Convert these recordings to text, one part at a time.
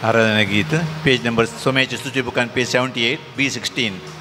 आराधना गीत page number सोम्याची सूची बुकान पेज 78 B16.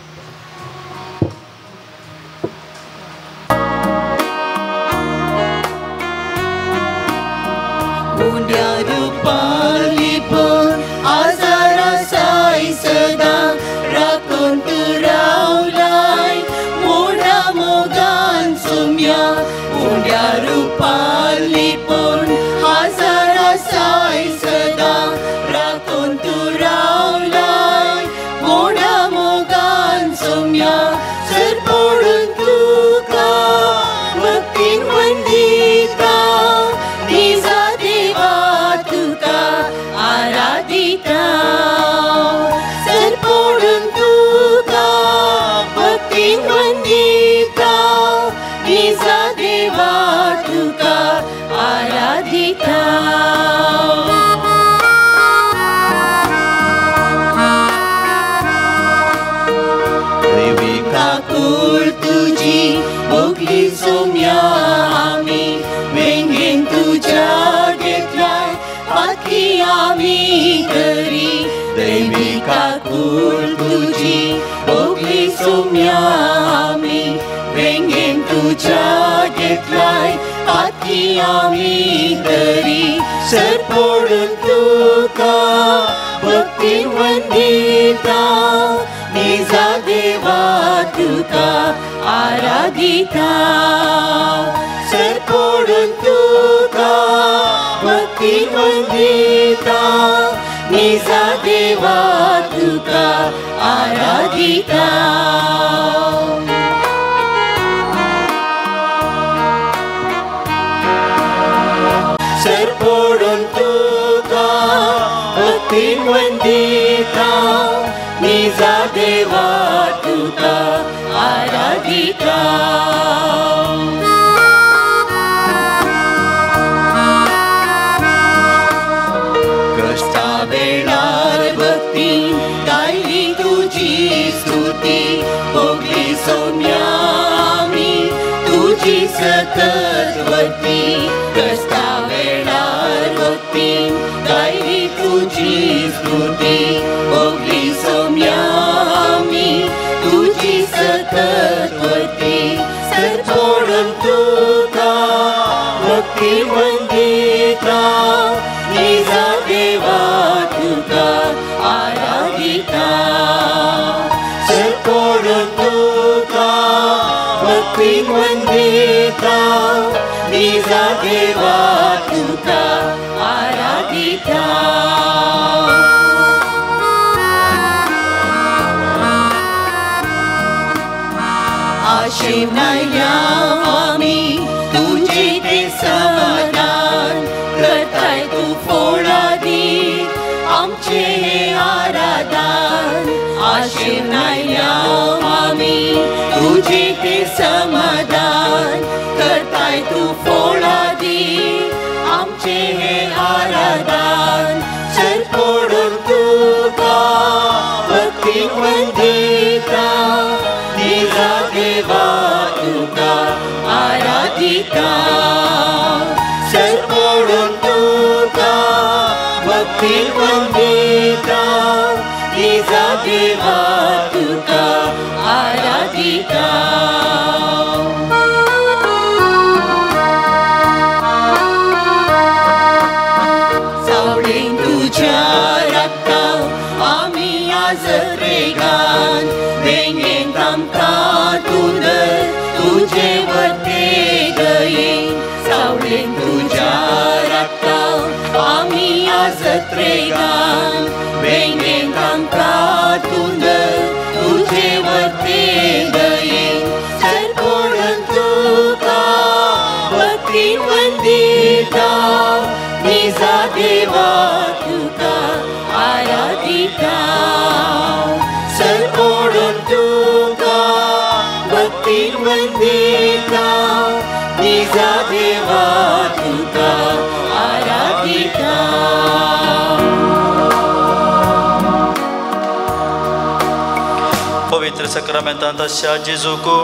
सक्रामेंतांत तशा जेजूको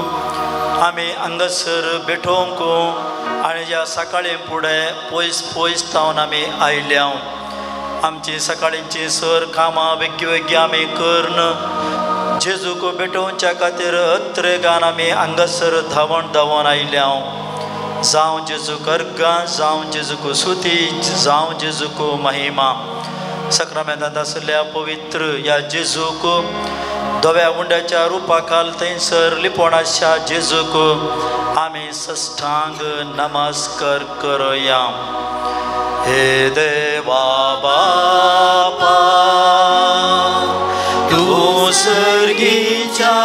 आमी हांगासर बेठोवंको आनी ज्या सकाळी फुडें पयस पयस जावन आमी आयल्या आमची सकाळींची सर कामां वेगळी वेगळी आमी करन जेजूको बेठोवच्या खातीर अत्रेगान आमी हांगासर धांवण धांवून आयल्या जावं जेजूक अर्गां जावं जेजूको स्तुती जावं जेजूको महिमा सक्रामेंतांत आसल्या पवित्र ह्या जेजूक धव्या उंड्याच्या रुपा खाल थंयसर लिपोणाच्या जेजूक आमी सश्टांग नमस्कार करुया हे देवा बापा तूं सर्गीच्या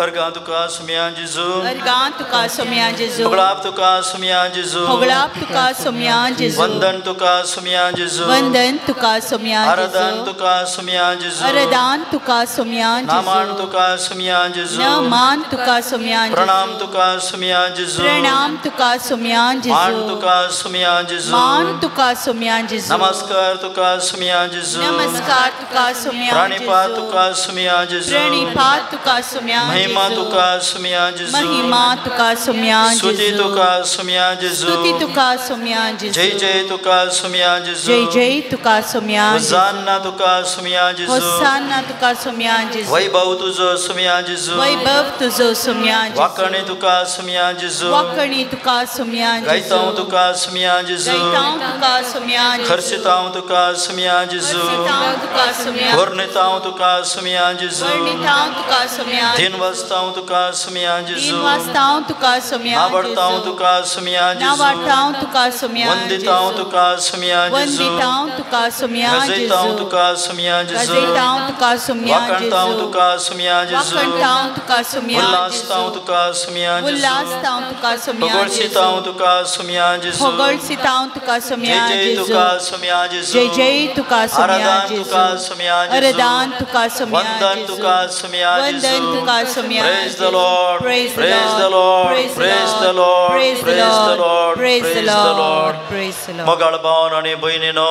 Argan tuka sumya Jesu. Argan tuka sumya Jesu. Hoglap tuka sumya Jesu. Hoglap tuka sumya Jesu. Vandan tuka sumya Jesu. Vandan tuka sumya Jesu. Aradan tuka sumya Jesu. Aradan tuka sumya Jesu. Naman tuka sumya Jesu. Naman tuka sumya Jesu. Pranam tuka sumya Jesu. Pranam tuka sumya Jesu. Man tuka sumya Jesu. Man tuka sumya Jesu. Namaskar tuka sumya Jesu. Namaskar tuka sumya Jesu. Pranipat tuka sumya Jesu. Pranipat tuka sumya Jesu. Mahima tuka sumya Jesu. Mahima tuka sumya Jesu. Stuti tuka sumya Jesu. Stuti tuka sumya Jesu. Jai Jai tuka sumya Jesu. Jai Jai tuka sumya Jesu. Hosanna tuka sumya Jesu. Hosanna tuka sumya Jesu. Vaibhav tuzo sumya Jesu. Vaibhav tuzo sumya Jesu. Vakani tuka sumya Jesu. Vakani tuka sumya Jesu. Gaitav tuka sumya Jesu. Gaitav tuka sumya Jesu. Kharshitav tuka sumya Jesu. Kharshitav tuka sumya Jesu. Varnitav tuka sumya Jesu. Varnitav tuka sumya Jesu. वाजता हांव तुका सुमया तीन जेजू वाजता हांव तुका सुमया नावाडता हांव जेजू तुका सुमया जेजू नावाडटा हांव तुका सुमया वंदिता हांव तुका सुमया जेजू वंदिता हांव तुका सुमया गजयता हांव जेजू तुका सुमया जेजू गजयता हांव तुका सुमया वाकणता हांव जेजू तुका सुमया जेजू वाकणटा हांव तुका सुमया उल्हासता हांव जेजू तुका सुमया जेजू उल्हासता हांव तुका सुमया भगवळसिता हांव जेजू तुका सुमया जेजू होगळसिता हांव तुका सुमया जय जय जेजू तुका सुमया जेजू जय जय तुका सुमया आराधन जेजू तुका सुमया जेजू आराधन तुका सुमया वंदन जेजू तुका सुमया वंदन जेजू तुका सुमया Praise the जेजू Lord, Praise praise the Lord, Praise praise the Lord, Praise the praise the Lord Lord, Praise the praise the Lord. Lord Praise the Lord मोगाळ भावन आनी भयणीनो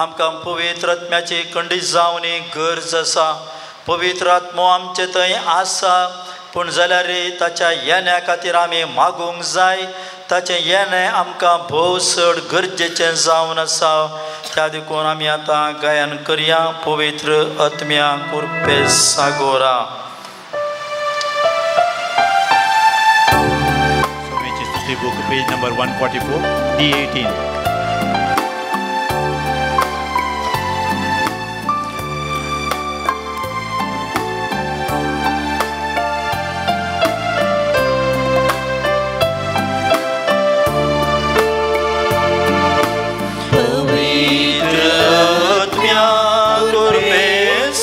आमकां पवित्र आत्म्याची खंडीत जावन गरज आसा पवित्र आत्मो आमचे थंय आसा पूण जाल्यार ताच्या येण्या खातीर आमी मागूंक जाय ताचें येणें आमकां भोव चड गरजेचें जावन आसा त्या देखून आमी आतां गायन करया पवित्र आत्म्या कृपे सागोरा सोमेची स्तुती बुक पेज नंबर 144 D18.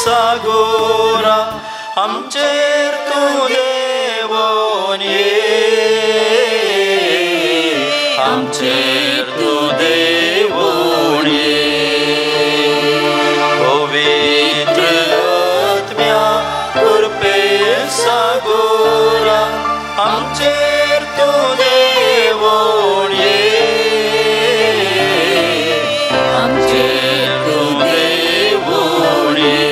सागोरा आमचेर तूं देवोन ये आमचेर तूं देवोन ये पवित्र आत्म्या कृपे सागोरा आमचेर तूं देवोन ये आमचेर तूं देवोन ये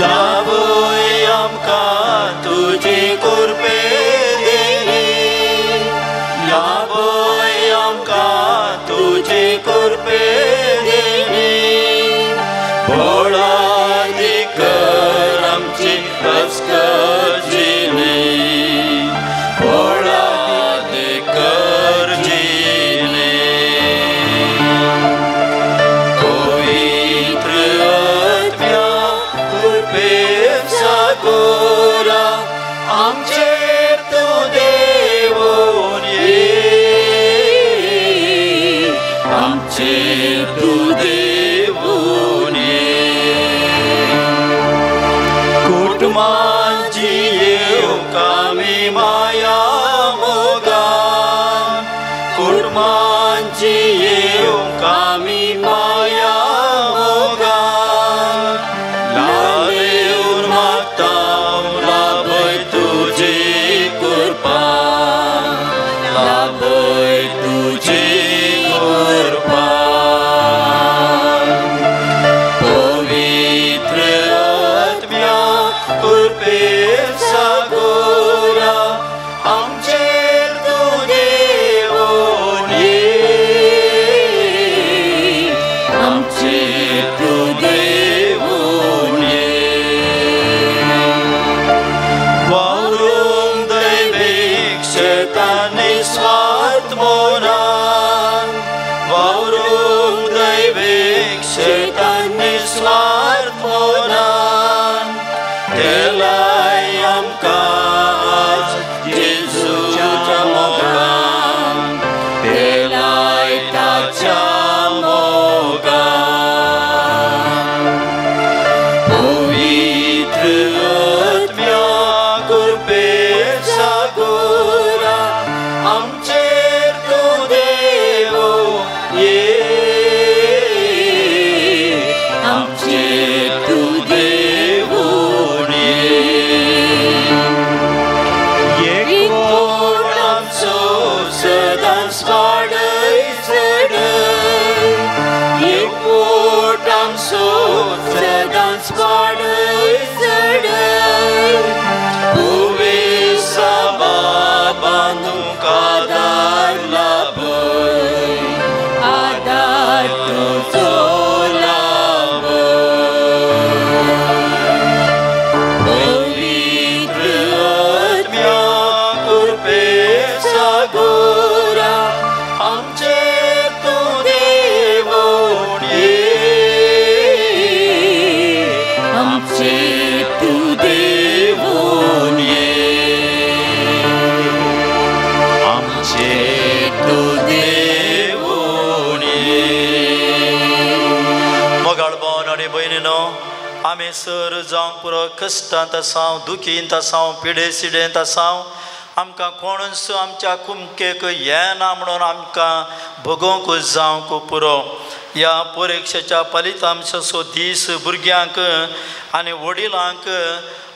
लाभोय आमकां तुजी कृपे देणी लाभोय आमकां तुजी कृपे देणी भोळादी कर आमची अस्कजीनी भोळादी कर जीनी पवित्र आत्म्या कृपे सागोरा आमचेर तूं देवोन ये आमचेर तूं देवोन ये कुटुंबांची येवंक आमी माया मोगान कुटुंबांची येवंक आमी माया मोगान लावेऊन मागता लाभय तुजी कृपा लाभय तुजी कृपा पवित्र आत्म्या कृपे सागोरा आमचेर तूं देवोन ये आमचेर तूं देवोन ये वावरूंक दैवीक शेतान निस्वार्थ मोनान वावरूंक दैवीक शेतान निस्वार्थ मोनान तेलाय आमकां आज जेजूच्या मोगान तेलाय ताच्या मोगान पवित्र आत्म्या कृपे सागोरा आमचेर तूं देवोन ये आमचेर तूं देवोन ये एकवट आमचो सदांच वाडय चडय एकवट आमचो सदांच वाडय चडय उवे साबा बांदूंक आदार लाभय आदार तुजो लाभय पवित्र आत्म्या कृपे सागोरा आमचेर तूं देवोन ये आमी सर जावंक पुरो कश्टांत आसांव दुखींत आसांव पिडे सिडेंत आसांव आमकां कोणूच आमच्या कुमकेक येना म्हणून आमकां भोगोवंक जावंक पुरो ह्या परिक्षेच्या फलितांशाचो दीस भुरग्यांक आनी वडिलांक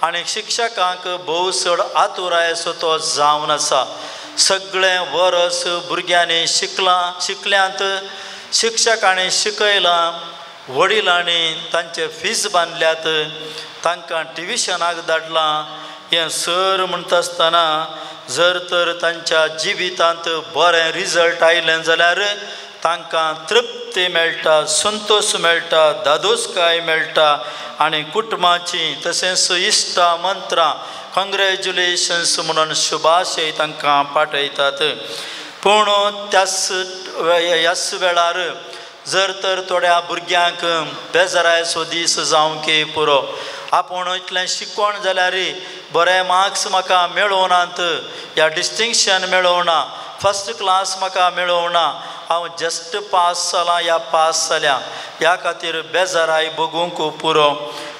आनी शिक्षकांक भोव चड आतुरायेचो तो जावन आसा सगळें वर्स भुरग्यांनी शिकल्यांत शिक्षकांनी शिकयलां वडिलांनी तांचे फीज बांदल्यात तांकां ट्युशनाक धाडलां हें सर म्हणटा आसतना जर तर तांच्या जिवितांत बरें रिजल्ट आयलें जाल्यार तांकां तृप्ती मेळटा संतोष मेळटा दादोसकाय मेळटा आनी कुटुंबाची तशेंच इश्टा मंत्रां कॉंग्रेच्युलेशन्स म्हणून शुभाशय तांकां पाठयतात पूण ह्याच वेळार जर तर थोड्या भुरग्यांक बेजारायचो दीस जावंक पुरो आपूण इतलें शिकोण जाल्यार बरे मार्क्स म्हाका मेळोवनात ह्या डिस्टिंक्शन मेळोवना फस्ट क्लास म्हाका मेळोवना हांव जस्ट पास जालां या पास जाल्या ह्या खातीर बेजाराय भोगूंक पुरो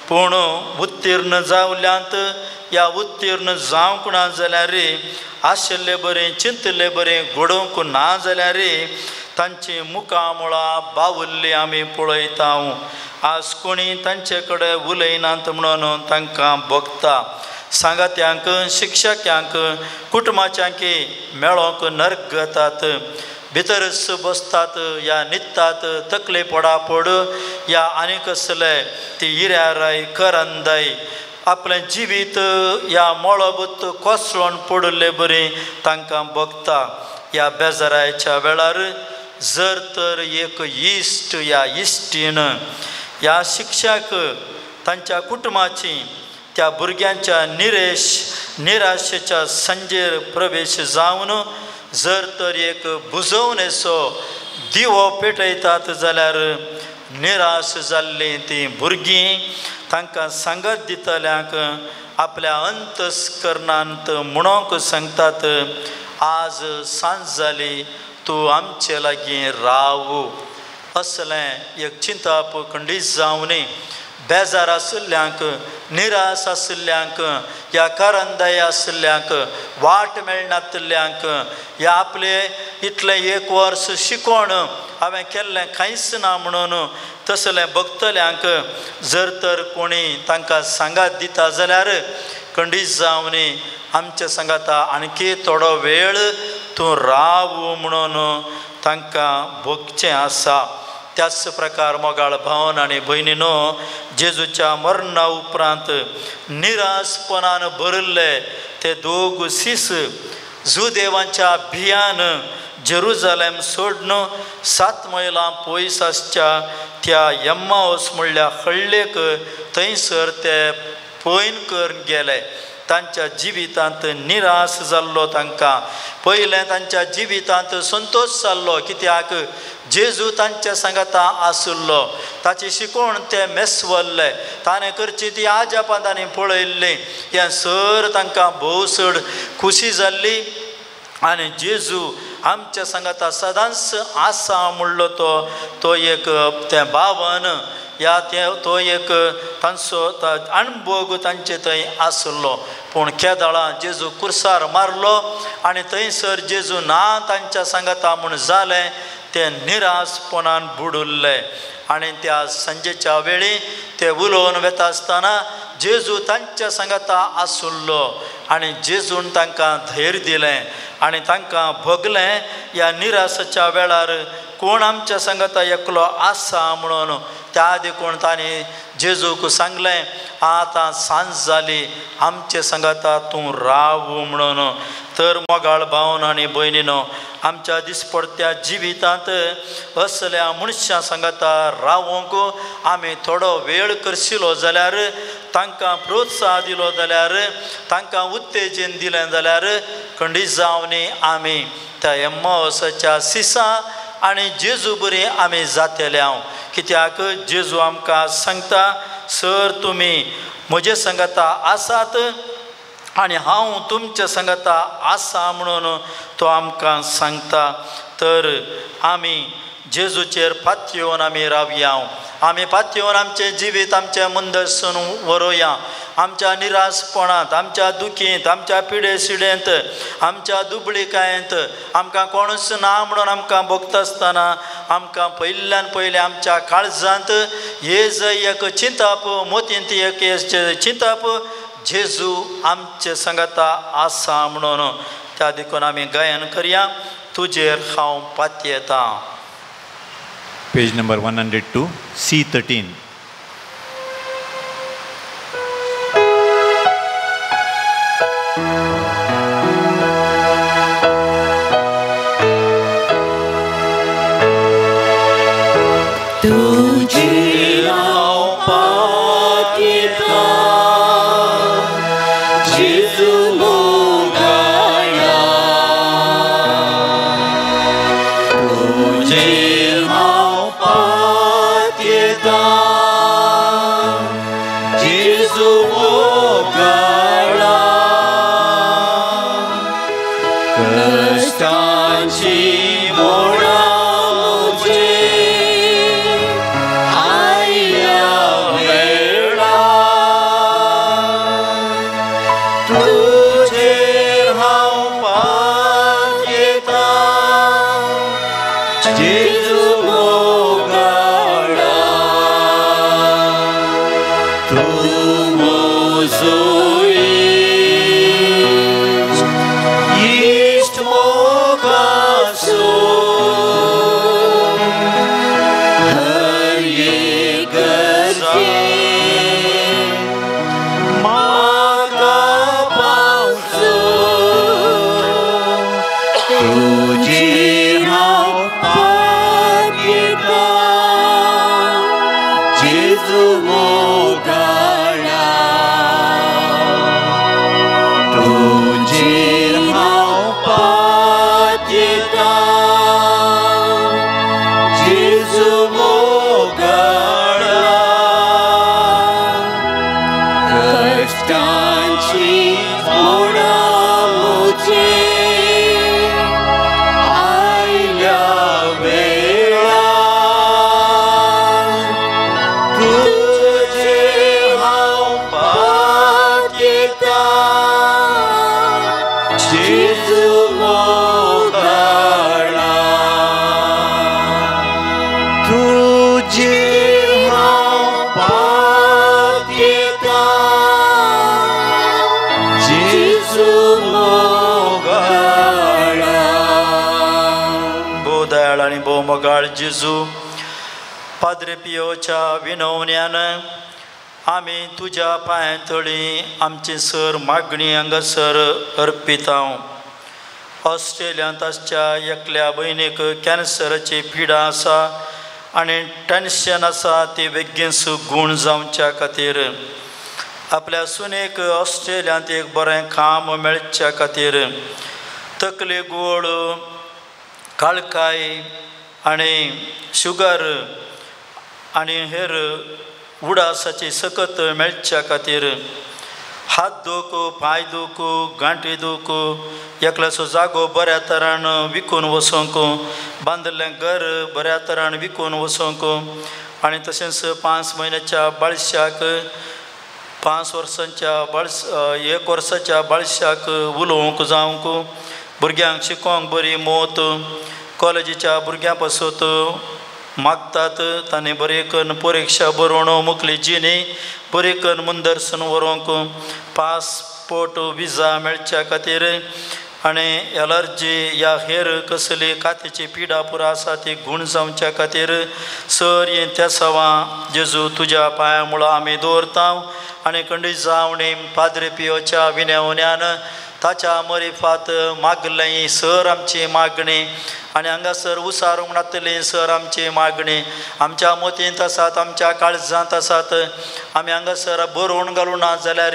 पूण उत्तीर्ण जावल्यांत या उत्तीर्ण जावंक ना जाल्यार आशिल्लें बरें चिंतलें बरें घडोवंक ना जाल्यार तांची मुखामळां बावल्लीं आमी पळयता आज कोणी तांचे कडेन उलयनात म्हणून तांकां भोगता सांगात्यांक शिक्षकांक कुटुंबाच्यांक मेळोंक नरगतात भितरच बसतात या न्हिदतात तकले पडापड या आनी कसले ती हिऱ्याराय करंदाय आपलें जिवीत या मळबूत कोसळून पडले बरें तांकां भोगता ह्या बेजारायच्या वेळार जर तर एक इश्ट या इश्टीन ह्या शिक्षक तांच्या कुटुंबाची त्या भुरग्यांच्या निराशेच्या संजेर प्रवेश जावन जर तर एक बुजवणेचो दिवो पेटयतात जाल्यार निराश जाल्लीं तीं भुरगीं तांकां सांगत दितल्यांक आपल्या अंतस्करणांत म्हणोंक सांगतात आज सांज जाली तूं आमचे लागीं राव असलें एक चिंताप खंडीत जावन बेजार आशिल्ल्यांक निराश आशिल्ल्यांक या करंदाय आशिल्ल्यांक वाट मेळनातल्यांक या आपले इतलें एक वर्स शिकोण हांवें केल्लें कांयच ना म्हणून तसलें भोगतल्यांक जर तर कोणी तांकां सांगात दिता जाल्यार खंडीत जावन आमच्या सांगाता आणकी थोडो वेळ तूं राव म्हणून तांकां भोगचें आसा त्याच प्रकार मोगाळ भावन आनी भयणीनो जेजूच्या मरणा उपरांत निराशपणान भरिल्ले ते दोग सीस जुदेवांच्या भियान जेरुजालेम सोडून 7 मैलां पयस आसच्या त्या एम्माऊस म्हणल्या हळ्ळेक थंयसर ते पयन करून गेले तांच्या जिवितांत निराश जाल्लो तांकां पयलें तांच्या जिवितांत संतोष जाल्लो कित्याक जेजू तांच्या सांगाता आसुल्लो ताची शिकोवण ते मेसवल्ले ताणें करची ती आजापांतांनी पळयल्ली हें सर तांकां भोव चड खुशी जाल्ली आनी जेजू आमच्या सांगाता सदांच आसा म्हणलो तो एक त्या भावन या तो एक तांचो अणभव तांचे थंय आसलो पूण केदाळां जेजू कुर्सार मारलो आनी थंयसर जेजू ना तांच्या सांगाता म्हूण जालें ते निराशपणान बुडुल्ले आनी त्या संजेच्या वेळी ते उलोवन वेता आसतना जेजू तांच्या सांगाता आसुल्लो आनी जेजून तांकां धैर्य दिलें आनी तांकां भोगलें ह्या निराशेच्या वेळार कोण आमच्या सांगाता एकलो आसा म्हणून त्या देखून तांणी जेजूक सांगलें आतां सांज जाली आमचे सांगाता तूं राव म्हणून तर मोगाळ भावन आनी भयणीनो आमच्या दिसपडत्या जिवितांत असल्या मनशां सांगाता रावूंक आमी थोडो वेळ करशिलो जाल्यार तांकां प्रोत्साह दिलो जाल्यार तांकां उत्तेजन दिलें जाल्यार खंडीत जावन आमी त्या एम्माऊसाच्या सिसा आनी जेजू बरी आमी जातले कित्याक जेजू आमकां सांगता सर तुमी म्हजे सांगाता आसात आनी हांव तुमच्या संगता आसा म्हणून तो आमकां सांगता. तर आमी जेजूचेर पातयेवन आमी रावया. आमी पातयेवन आमचें जिवीत आमच्या मुंदरसून व्हरोया. आमच्या निराशपणांत, आमच्या दुखींत, आमच्या पिडे सिडेंत, आमच्या दुबळीकायेंत आमकां कोणूच ना म्हणून आमकां भोगता आसतना आमकां पयल्यान पयलें आमच्या काळजांत हेज एक चिंतप, मोतींत एक चिंतप, जेजू आमचे संगता आसा म्हणून. त्या देखून आमी गायन करया, तुजेर हांव पातयेता. Page number 102, C13. तुझे हांव पातयेता, जेजू मोगाळा. तुझे हांव पातयेता, जेजू मोगाळा. कश्टांची मोळा जेजू पाद्रे पियोच्या विनवण्यान आमी तुज्या पांयतळी आमची सर मागणी हांगासर अर्पिता. ऑस्ट्रेलियांत आसच्या एकल्या भयणीक कॅन्सराची पिडा आसा आनी टेन्शन आसा ती बेगीन गूण जावच्या खातीर. आपल्या सुनेक ऑस्ट्रेलियांत एक बरें काम मेळच्या खातीर तकली गोड, काळकाय आनी शुगर आनी हेर उडासाची सकत मेळच्या खातीर, हात दूख, पांय दूख, गांठी दूख, एकल्याचो जागो बऱ्या तरान विकून वचोंक, बांदिल्लें घर बऱ्या तरान विकून वचोंक आनी तशेंच 5 म्हयन्याच्या बाळशाक 5 वर्सांच्या 1 वर्साच्या बाळशाक उलोवंक जावंक, भुरग्यांक शिकोवंक बरी मोत, कॉलेजीच्या भुरग्यां पासत मागतात तांणी बरे करून परीक्षा बरोवन मुखली जिणी बरे करून मुंदरसून व्हरूंक, पासपोर्ट विजा मेळच्या खातीर आनी एलर्जी या हेर कसली कातीची पिडा पुरा आसा ती गूण जावच्या खातीर सर त्या सवां जेजू तुज्या पांया मुळा आमी दवरता आनी खंडी जावणी पाद्रे पियोच्या विनवण्यान ताच्या मरिफात मागलें सर आमची मागणी आनी हांगासर उसार म्हणटली सर आमची मागणी आमच्या मोतींत आसात, आमच्या काळजांत आसात, आमी हांगासर बरोवन घालूं ना जाल्यार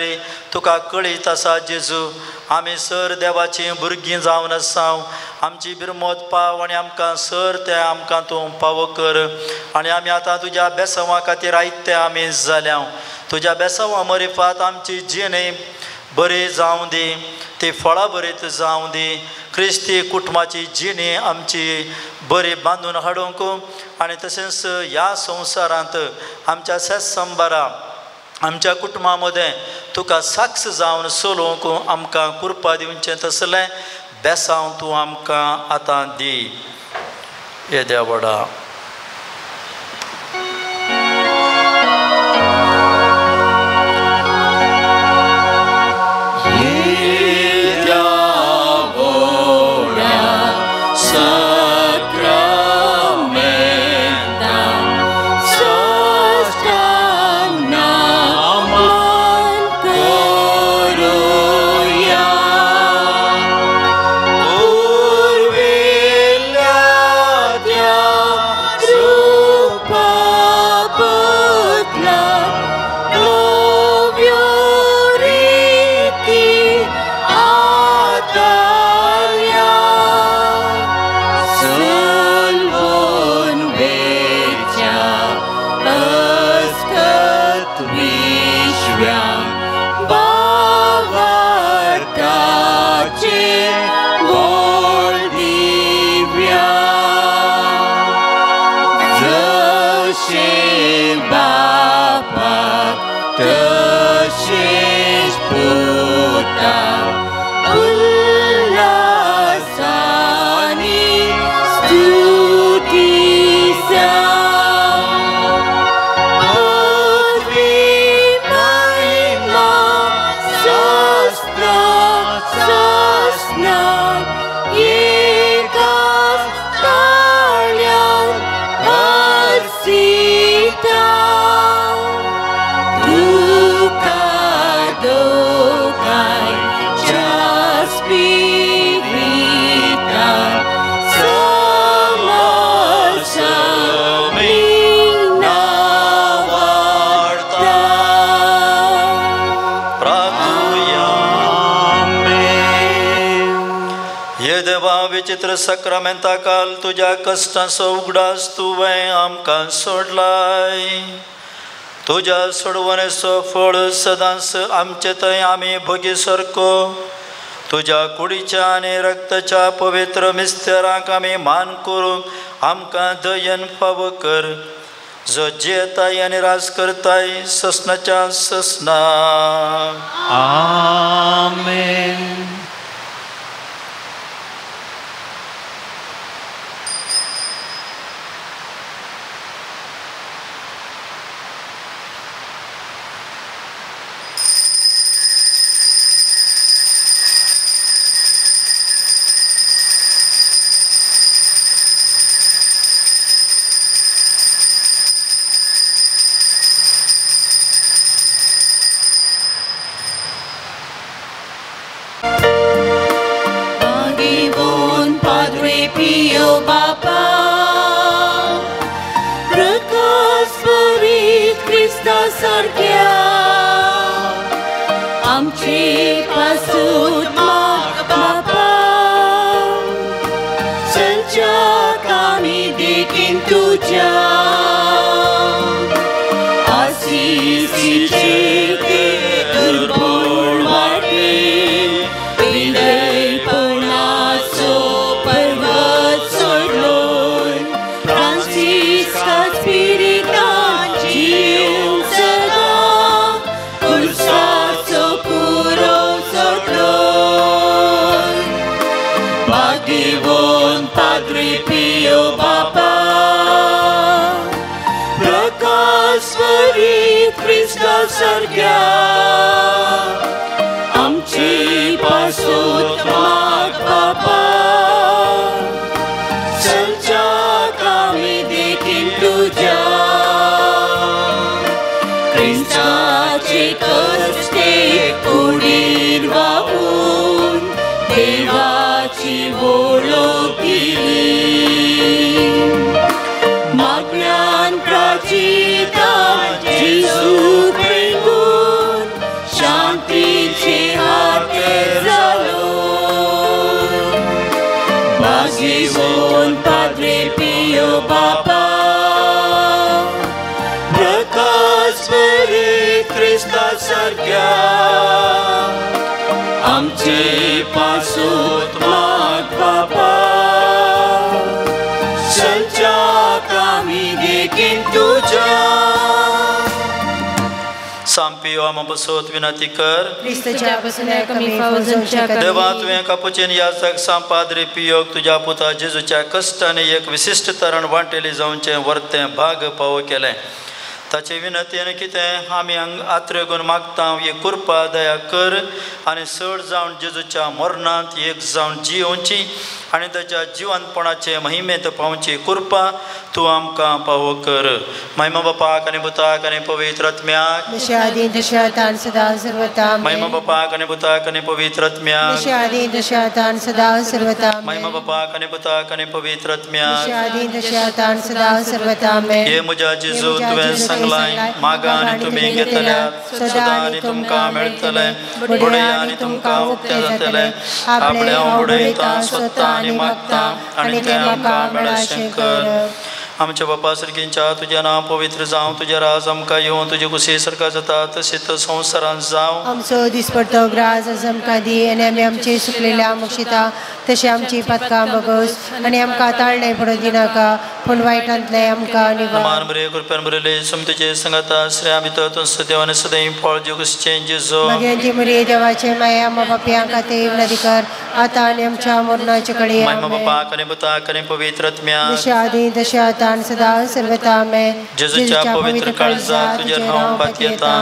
तुका कळीत आसा जेजू. आमी सर देवाची भुरगीं जावन आसा, आमची बिरमोत पाव आनी आमकां सर तें आमकां तूं पाव कर आनी आमी आतां तुज्या बेसवा खातीर आयिल्ले आमी जाल्या. तुज्या बेसवा मरिफात आमची जिणी बरे जावं दे, ते फळां बरेत जावं दे. क्रिस्ती कुटुंबाची जिणी आमची बरी बांदून हाडूंक आनी तशेंच ह्या संवसारांत आमच्या शेत संबारा आमच्या कुटुंबा मदें तुका साक्ष जावन चलोवंक आमकां कृपा दिवचें तसलें बेसांव तूं आमकां आतां दी. येद्या वडा विचित्र सक्रामेंता काल तुझ्या कष्टाचो उगडास तुवें आमकां सोडलाय. तुझ्या सोडवणेचो फळ सदांच आमचे थंय आमी भोगी सारको तुझ्या कुडीच्या आनी रक्ताच्या पवित्र मिस्तेराक आमी मान करूंक आमकां दयेन फाव कर. जो जेताय आनी राज करताय ससनाच्या ससना. आमेन. Christa sargia आमचे पासूत माग बापा संच्या कामी देखील तुझ्या सांपियो आम बसोत विनंती कर ख्रिस्ताच्या पासून कमी फौजांच्या देवा तुवें कापुचेन याजक सांपाद्री पियोक तुज्या पुता जेजूच्या कश्टाने एक विशिष्ट तरण वांटेली जावचे वर्तें भाग पावो केलें ताचे विनंतेन कितें आमी आत्रेगून मागता ही कृपा दया कर आनी चड जावन जेजूच्या मरणांत एक जावन जियोवची आनी ताच्या जिवंतपणाचे महिमेंत पावची कृपा तूं आमकां पावो कर महिमा बापाक आनी पुताक आनी पवित्र आत्म्याक जशे आदी तशे आतां आनी सदां सर्वता महिमा बापाक आनी पुताक आनी पवित्र आत्म्याक जशे आदी तशे आतां आनी सदां सर्वता महिमा बापाक आनी पुताक आनी पवित्र जशे आत्म्याक आदी तशे आतां आनी सदां सर्वता हे म्हज्या जेजू तुवें सांगलाय मागा आनी तुमी घेतल्यात सदां आनी तुमकां मेळटलें बुडया आनी तुमकां उक्तें जातलें आपलें हांव बुडयतां सोदतां आनी मागतां आनी तें आमकां मेळचें कर आमच्या बापा सरकींच्या तुजें नांव पवित्र जावं तुजें राज आमकां येवं तुजे कुशी सरकार जाता तशेंच संवसारांत जावं आमचो दिसपडटो ग्रास आज आमकां दी आनी आमी आमचे सुकलेल्या मुक्षिता तशें आमची पदकां बगोस आनी आमकां ताळणें पडूं दिनाका पूण वायटांतले आमकां निवार मान बरे कृपेन बरयले समतेचे संगता श्रेया भितर तुमचो सदैव आनी सदैव फळ जगुसचें जेजू भगवंती मुरी देवाचे माया आमा बापयां खातीर विनंती कर आतां आनी आमच्या मरणाचे कडेन महिमा बापाक आनी पुताक आनी पवित्र आत्म्याक जशे आदी तशे आतां आनी सदां सर्वता आमेन जेजूच्या पवित्र काळजांत तुजेर हांव पाती येता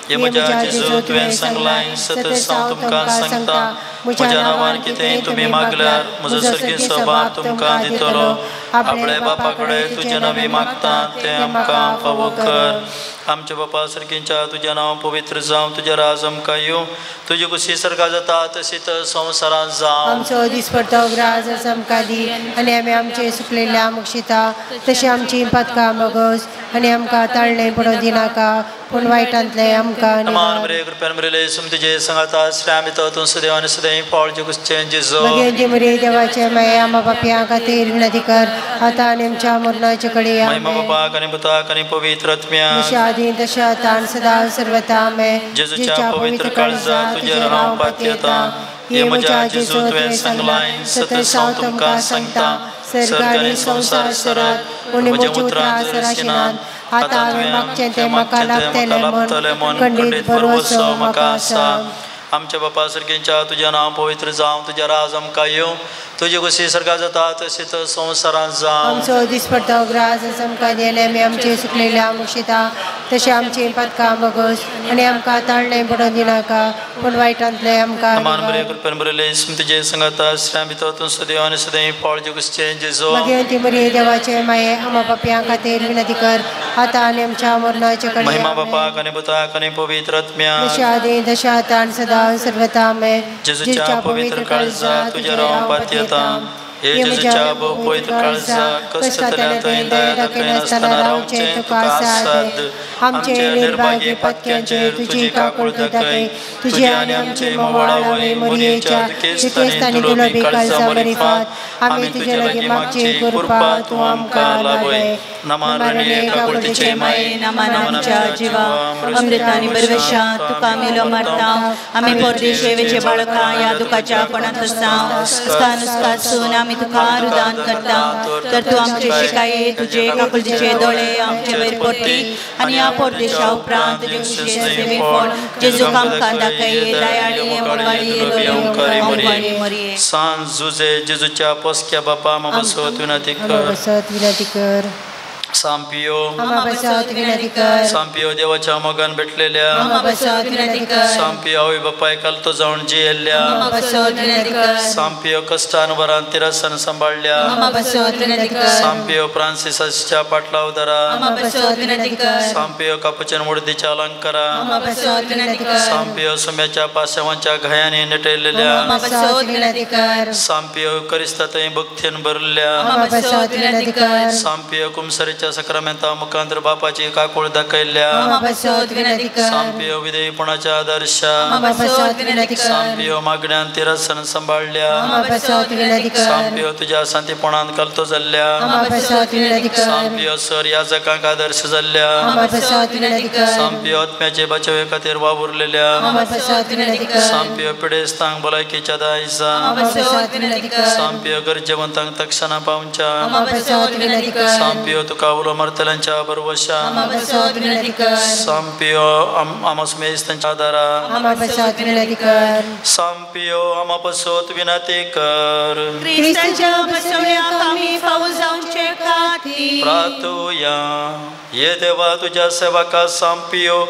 हे म्हज्या जेजू तुवें सांगलाय सतत हांव तुमकां सांगता म्हज्या नांवान कितेंय तुमी मागल्यार म्हजो सर्गीचो बाप तुमकां दितलो आपल्या बापा कडेन तुजें नवी मागता तें आमकां फावो कर आमच्या बापा सर्गींच्या तुजें नांव पवित्र जावं तुजें राज आमकां येवं तुजी कुशी सरकार जाता तशीच संवसारांत जावं आमचो दिसपडटो ग्रास आज आमकां दी आनी आमी आमचे सुकलेल्या मुक्षिता तशें आमची पदकां बगोस आनी आमकां ताळणें पडूं दिनाका पूण वायटांतले आमकां मान बरे कृपेन बरयले समतेचे सांगता श्रेया भितर तुमचो सदैव आनी सदैव फळ जगुसचें जेजू भगवंती मुरी देवाचे माया आमा बापयां खातीर विनंती कर आतां आनी आमच्या मरणाचे कडेन महिमा बापाक आनी पुताक आनी पवित्र आत्म्याक जशे आदी तशे आतां आनी सदां सर्वता आमेन जेजूच्या पवित्र काळजांत तुजेर हांव पाती येता हे म्हज्या जेजू तुवें सांगलाय सतत हांव तुमकां सांगता सर्ग आनी संवसार सरात उणी म्हज्या उतरां दर्शनांत आतां हांवें मागचें तें म्हाका लागतलें म्हूण खंडीत भरवसो म्हाका आसा आमच्या बापा सर्गींच्या तुजें नांव पवित्र जावं तुजें राज आमकां येवं तुजी कुशी सरकार जाता तशीच संवसारांत जावं आमचो दिसपडटो ग्रास आज आमकां दी आनी आमी आमचे सुकलेल्या मुक्षिता तशें आमची पदकां बगोस आनी आमकां ताळणें पडूं दिनाका पूण वायटांतले आमकां मान बरे कृपेन बरयले समतेचे सांगता श्रेया भितर तुमचो सदैव आनी सदैव फळ जगुसचें जेजू भगवंती मुरी देवाचे माये आमा बापयां खातीर विनंती कर आतां आनी आमच्या मरणाचे कडेन महिमा बापाक आनी पुताक आनी पवित्र आत्म्याक जशे आदी तशे आतां आनी सदां सर्वता आमेन जेजूच्या पवित्र काळजांत तुजेर हांव पाती येता हे जेजूच्या पवित्र काळजांत कश्टातल्या थंय दया दाखयनासतना रावचें तुका आसाद आमचे निर्भागी पत्क्यांचेर तुजी काकूळट दाखय तुजी आनी आमचे मोवाळावळी मुरयेच्या दुखेस्तांनी दुलोभी काळजां बरी फात आमी तुजे लागीं मागची कृपा तूं आमकां लाभय नमारणे काकूळटीचे माये नमान आमच्या जिवा अमृतानी बरवशा तुका मेलो मारता आमी परदेशे वेचे बाळका या दुखाच्या आपणांत आसा नुस्कासून आमी तुका रुदान करता तर तूं आमचे शिकाये तुजे काकुळटीचे दोळे आमचे वयर पडटी आनी ह्या परदेशा उपरांत तुजे सेवे फळ जेजूक आमकां दाखय दयाळी मोवाळी मरिये सांज जुजे जेजूच्या पोसक्या बापा आमा बसत विनंती कर विनंती कर सांपियो आमा बसत विनंती कर सांपियो देवाच्या मोगान भेटलेल्या आमा बसत विनंती कर सांपियो आवय बापाय कालतो जावन जियेल्ल्या आमा बसत विनंती कर सांपियो कश्टान वरान तिरासन सांबाळल्या आमा बसत विनंती कर सांपियो फ्रांसिसाच्या पाटला उदारा आमा बसत विनंती कर सांपियो कापुचन मुर्दीच्या अलंकारा आमा बसत विनंती कर सांपियो सुम्याच्या पाशवांच्या घायाने नटयलेल्या आमा बसत विनंती कर सांपियो करिस्तातय भक्तीन भरल्या आमा बसत विनंती कर सांपियो कुमसर मिसाच्या सक्रामेंता मुखांतर बापाची काकूळ दाखयल्या आम्हापासत विनंती कर सांपियो विधेयपणाच्या आदर्शा आम्हापासत विनंती कर सांपियो मागण्यान तिरसन सांभाळल्या आम्हापासत विनंती कर सांपियो तुझ्या शांतीपणान कलतो जाल्ल्या आम्हापासत विनंती कर सांपियो सर याजकांक आदर्श जाल्ल्या आम्हापासत विनंती कर सांपियो आत्म्याचे बचावे खातीर वावुरलेल्या आम्हापासत विनंती कर सांपियो पिडेस्तांक भलायकेच्या दायजा आम्हापासत विनंती कर सांपियो गरजेवंतांक तक्षणा पावच्या आम्हापासत विनंती कर सांपियो तुका उलो मरतल्यांच्या बरवशा आम्हापासत विनंती कर सांपियो आमस्मेस्तांच्या आदारा आम्हापासत विनंती कर सांपियो आमापसोत विनंती कर क्रिस्ताच्या बसवण्याक आमी फावो जावचे खातीर प्रार्थूया ये देवा तुझ्या सेवका सांपियो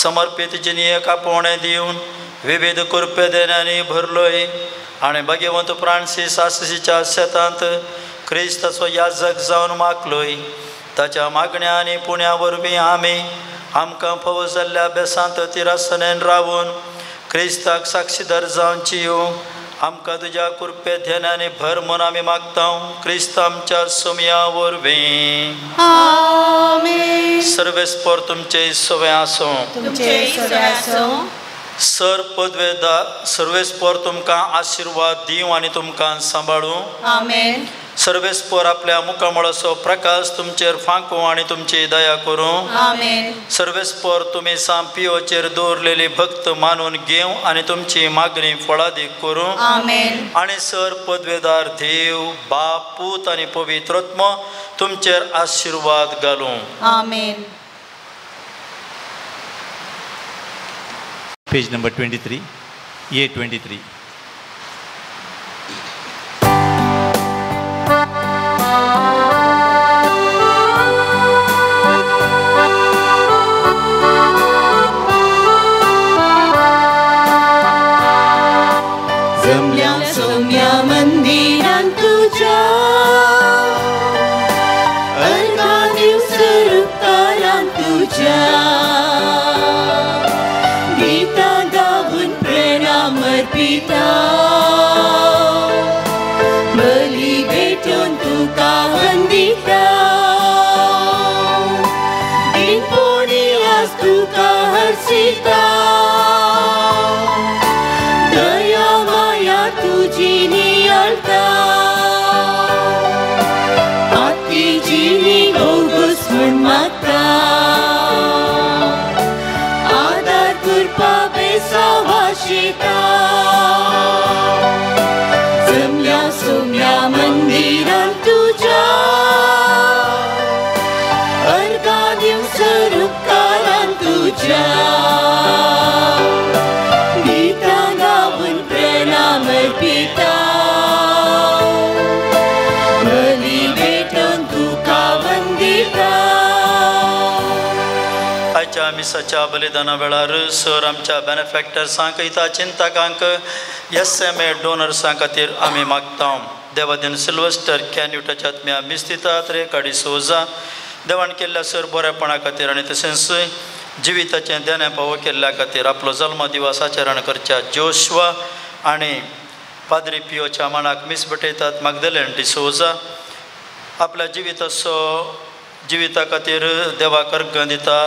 समर्पित जिनियेक आपोवणें दिवन विविध कृपे देण्यानी भरलोय आणि भगवंत फ्रांसीस आसिसीच्या शेतांत क्रिस्ताचो याजक जावन मागलोय ताच्या मागण्या आनी पुण्या वरवीं आमी आमकां फावो जाल्ल्या बेसांत तिरासनेन रावून क्रिस्ताक साक्षीदार जावची आमकां तुज्या कृपे ध्यानाने भर म्हूण आमी मागता क्रिस्त आमच्या सोमया वरवीं आमेन सर्वेस्पर तुमचे सोवे आसूं तुमचे सगळे आसूं सर पदवेदार सर्वेस्पर तुमकां आशिर्वाद दिवं आनी तुमकां सांबाळूं आमेन सर्वेस्पर आपल्या मुखामळाचो प्रकाश तुमचेर फांकूं आनी तुमची दया करूं आमेन सर्वेस्पर तुमी सांपियोचेर दवरलेली भक्त मानून घेवं आनी तुमची मागणी फळादीक करूं आमेन आनी सर पदवेदार देव बाप पूत आनी पवित्रत्म तुमचेर आशिर्वाद घालूं आमेन Page number 23, A23. जमल्या सोम्या मंदिरांत तुझ्या अर्धा दिवस रुपकारांत तुझ्या गीता गावून प्रणाम अर्पिता बली भेटून तुका वंदिता बिनपोणी आज तुका हर्षिता दया माया तुझी नियाळता आतीची बोगस म्हूण मागता आदार कृपा बेसावाशिता जमल्या सोम्या मंदिरांत तुझ्या अर्धा दिवस रुपकारांत तुझ्या गीता गावून प्रणाम अर्पिता बली भेटून तुका वंदिता आयच्या मिसाच्या बलिदाना वेळार सर आमच्या बेनिफॅक्टर्सांक हिता चिंतकांक SMA डोनर्सां खातीर आमी मागता देवादीन सिल्वस्टर कॅन्युटाच्या आत्म्या मिस्तितात रेखा डिसोजा देवाण केल्ल्या सर बरेपणा खातीर आनी तशेंच जिविताचें देणे फावो केल्ल्या खातीर आपलो जल्म दिवस आचरण करच्या जोशवा आनी पाद्री पियोच्या मनाक मिसबटयतात मागदलेन डिसोजा आपल्या जिविता खातीर देवाक अर्घ दिता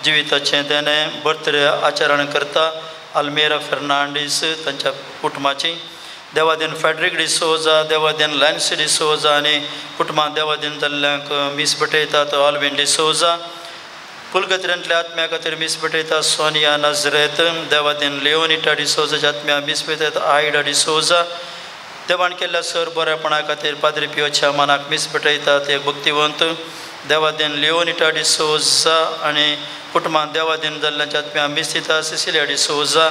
जिविताचें देणे बर्थडे आचरण करता अल्मेरा फेर्नांडीस तांच्या कुटुंबाची देवादीन फेड्रिक डिसोजा देवादीन लॅन्सी डिसोजा आनी कुटुंबां देवादीन जाल्ल्यांक मिसबटयतात ऑल्विन डिसोजा पुलगत्र्यांतल्या आत्म्या खातीर मिसबटयता सोनिया नजरेत देवादीन लिओनिटा डिसोजाच्या आत्म्या मिसबटयतात आयडा डिसोजा देवाण केल्ल्या सर बरेपणा खातीर पाद्री पियोच्या मनाक मिसबटयतात एक भक्तिवंत देवादीन लिओनिटा डिसोजा आनी कुटुंबान देवादीन जाल्ल्याच्या आत्म्या मिस्तिता सिसिलिया डिसोजा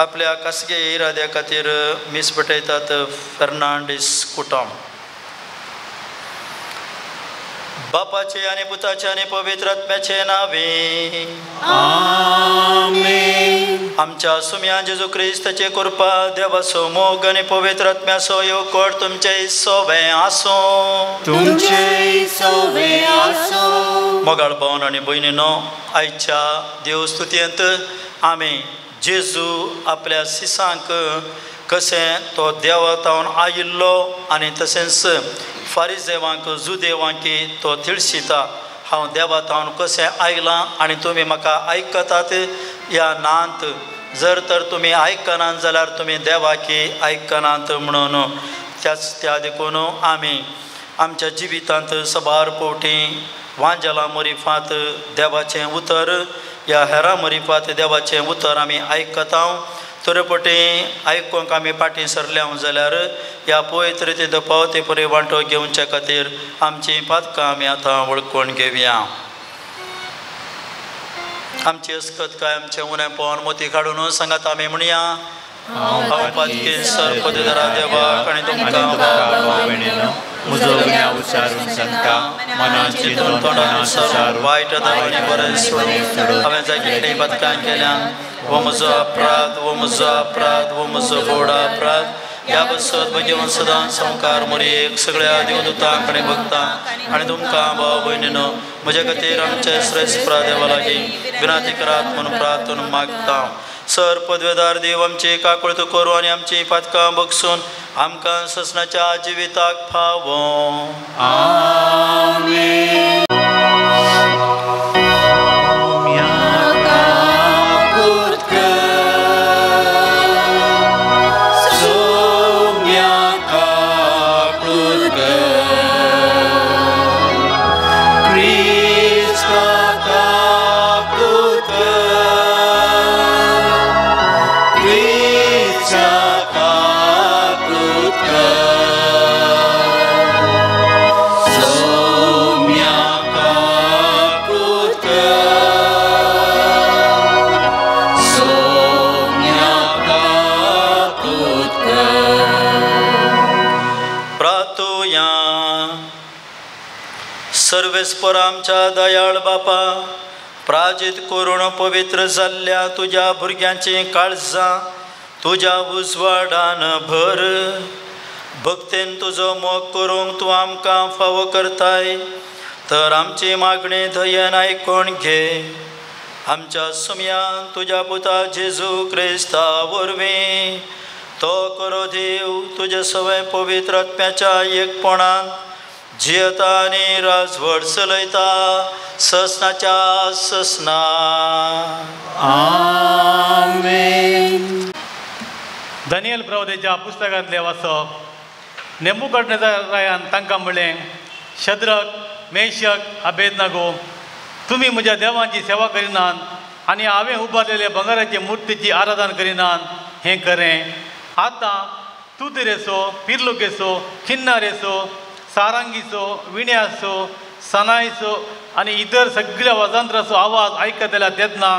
आपल्या खासगी इराद्या खातीर मिसबटयतात फेर्नांडीस कुटुंब बापाचे आनी पुताचे आनी पवित्र आत्म्याचे नावे आमेन आमच्या सुम्या जेजू क्रिस्ताचे कृपा देवाचो मोग आनी पवित्र आत्म्याचो येवकोड तुमचे सोवे आसूं तुमचे सोवे आसूं मोगाळ भावन आनी भयणीनो आयच्या देवस्तुतयेंत आमी जेजू आपल्या सिसांक कशें तो देवतावन आयिल्लो आनी तशेंच फारिजेवांक जुदेवांकी तो तिळशिता हांव देवतावन कशें आयलां आनी तुमी म्हाका आयकतात ह्या नांत जर तर तुमी आयकनात जाल्यार तुमी देवाकी आयकनात म्हणून त्या देखून आमी आमच्या जिवितांत सबार पोवटी वांजेलां मरिफांत देवाचें उतर ह्या हेरां मरिफांत देवाचें उतर आमी आयकता तरेपटी आयकूंक आमी फाटीं सरल्या जाल्यार ह्या पवित्रतेचो पावते परी वांटो घेवचे खातीर आमची पातकां आमी आतां वळखून घेवया. आमची अस्कत काय आमचें उणेंपण मोती काडून सांगात आमी म्हणया. हांव पातकी सरपदरा देवाक आनी तुमकां म्हजो गुन्यांव उच्चारून सांगता मनान चिंतून तोंडान विचार वायट आनी बरें सोडून हांवें जाय कितलीं पातकां केल्या वो म्हजो अपराध वो म्हजो अपराध वो म्हजो व्हड अपराध ह्या बसत घेवन सदां संवकार मोरयेक सगळ्या देवदूतांक आनी भक्तांक आनी तुमकां भाव भयणीनो म्हजे खातीर आमचे श्रेष्ठ देवा लागीं विनंती करात म्हणून प्रार्थना मागता. सर पदवेदार देव आमची काकुळत करूं आनी आमची पातकां बगसून आमकां ससनाच्या जिविताक फावो. आमेन. सर्वेस्पर आमच्या दयाळ बापा प्राजीत करून पवित्र जाल्ल्या तुज्या भुरग्यांची काळजां तुज्या उजवाडान भर. भक्तेन तुजो मोग करूंक तूं आमकां फावो करताय तर आमची मागणी दयेन आयकून घे. आमच्या सुमयान तुज्या पुता जेजू क्रिस्ता वरवीं तो करो देव तुजे सवय पवित्र आत्म्याच्या एकपणान जियता आनी राजवट चलयता ससनाच्या ससना. आमेन. दानियल प्रवक्त्याच्या पुस्तकांतले वाचप. नेबुकदनेझरान तांकां म्हणलें, शद्रक मेशक अबेदनागो, तुमी म्हज्या देवांची सेवा करिनात आनी हांवें उबारलेले बंगाराचे मुर्तीची आराधना करिनात हें खरें. आतां तुतरेसो पिर्लुकेसो खिन्नारेसो सारंगीचो विण्याचो सनायचो आनी इतर सगळ्या वजांत्राचो आवाज आयकत जाल्यार तेन्ना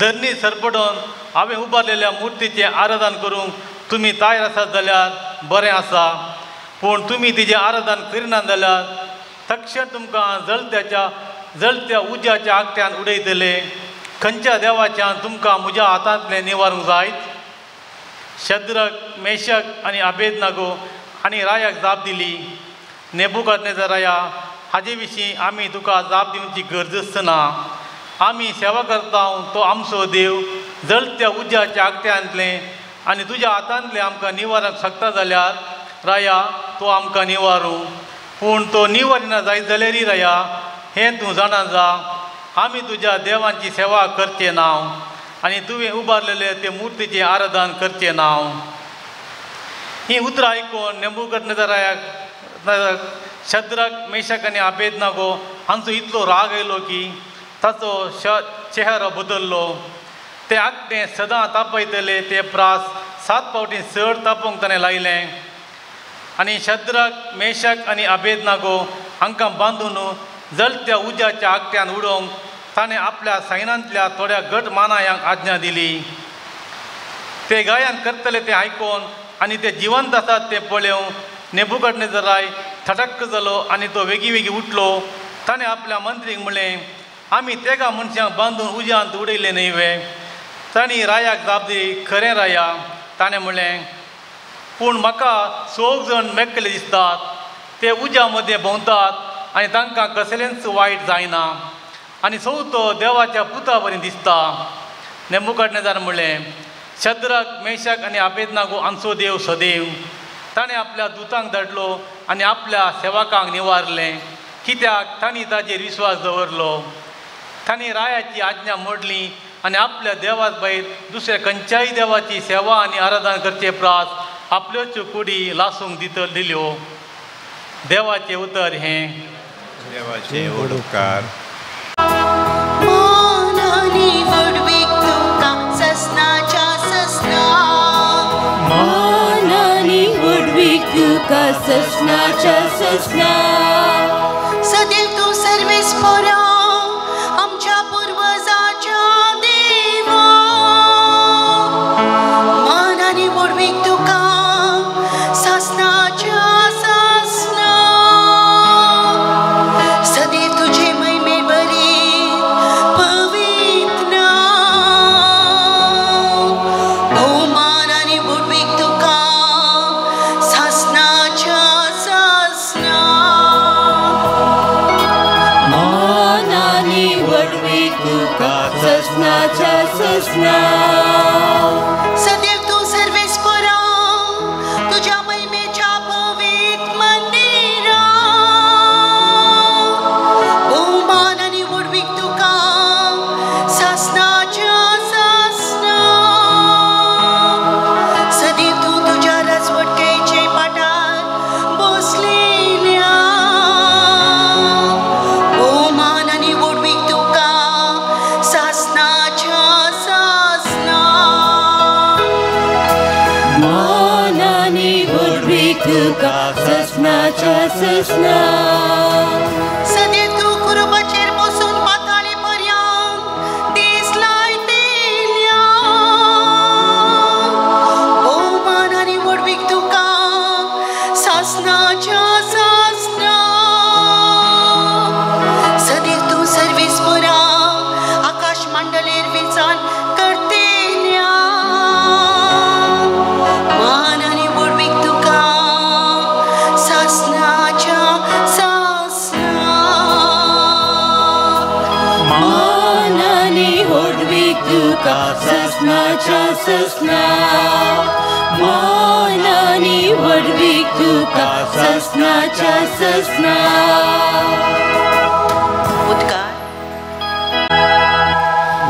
धरणी सरपडून हांवें उबारलेल्या मुर्तीचें आराधन करूंक तुमी तयार आसात जाल्यार बरें आसा. पूण तुमी तिजें आराधन करिनात जाल्यार तक्षण तुमकां जळत्या उज्याच्या आगट्यान उडयतले. खंयच्या देवाच्यान तुमकां म्हज्या हातांतलें निवारूंक जायत. शद्रक मेशक आनी अबेदनागो आनी रायाक जाप दिली, नेबुकदनेझराया, हाजे विशीं आमी तुका जाप दिवची गरज ना. आमी सेवा करता तो आमचो देव जळत्या उज्याच्या आगट्यांतलें आनी तुज्या हातांतलें आमकां निवारक शकता जाल्यार राया तो आमकां निवारूं. पूण तो निवारिना जायत जाल्यारय राया हें तूं जाणा जा, आमी तुज्या देवांची सेवा करचें नाव आनी तुवें उबारलेले ते मुर्तीचें आराधन करचें नाव. ही उतरां आयकून नेबुकदनेझरायाक शद्रक मेशक आनी अबेदनागो हांचो इतलो राग आयलो की ताचो चेहरो बदल्लो. ते आगटें सदां तापयतले ते प्रास 7 फावटीं चड तापोवंक ताणें लायलें. आनी शद्रक मेशक आनी अबेदनागो हांकां बांदून जळत्या उज्याच्या आगट्यान उडोवंक ताणें आपल्या सैन्यांतल्या थोड्या गट मानायांक आज्ञा दिली. ते गायन करतले तें आयकून आनी ते जिवंत आसात तें पळोवन नेबुकदनेझराय थटक्क जालो आनी तो वेगी उठलो. ताणें आपल्या मंत्रीक म्हणलें, आमी तेगा मनशांक बांदून उज्यांत उडयलें न्हय. तांणी रायाक जाप दी, खरें राया. ताणें म्हणलें, पूण म्हाका 6 जाण मेकले दिसतात. ते उज्या मदें भोंवतात आनी तांकां कसलेंच वायट जायना आनी चवथो देवाच्या पुता बरें दिसता. नेबुकदनेझार म्हणलें, शद्रक मेशक आनी अबेदनागो हांचो देव सदैव ताणें आपल्या दुतांक धाडलो आनी आपल्या सेवकांक निवारलें, कित्याक तांणी ताजेर विस्वास दवरलो. तांणी रायाची आज्ञा मोडली आनी आपल्या देवाच भायर दुसऱ्या खंयच्याय देवाची सेवा आनी आराधना करचे प्रास आपल्योच्यो कुडी लासूंक दिल्यो. देवाचें उतर हें. देवाचे ओडकार. मानानी वडवीक तुका ससनाच्या ससना, मानानी वडवीक तुका ससनाच्या ससना. सदैव तूं सर्वेस्परा आमच्या पुर्वजाच्या देवा, मानानी वडवीक तुका ससनाच्या ससना. सदैव तुझे महिमे बरी पवित्र नाव, भोवमान आनी वडवीक तुका ससनाच्या ससना. मान आनी वडवीक तुका ससनाच्या ससना. सदैव तूं सर्वेस्परा तुझ्या महिमेच्या पवित्र मंदिरा, भोवमान आनी वडवीक तुका ससनाच्या ससना. सदैव तूं तुझ्या राजवटकेचे पाटार बसलेल्या, भोवमान आनी वडवीक तुका ससनाच्या ससना. मान आनी वडवीक तुका ससनाच्या ससना. सदैव तूं कुरुबाचेर बसून पाताळी पर्यंत दीस लायतेल्या, भोवमान आनी वडवीक तुका ससनाच्या ससना. सदैव तूं सर्वेस्परा आकाश मंडलेर विचार करतेल्या, मान आनी वडवीक तुका ससनाच्या ससना. मान आनी वडवीक तुका ससनाच्या ससना. मान आनी वडवीक तुका ससनाच्या ससना. उद्गार.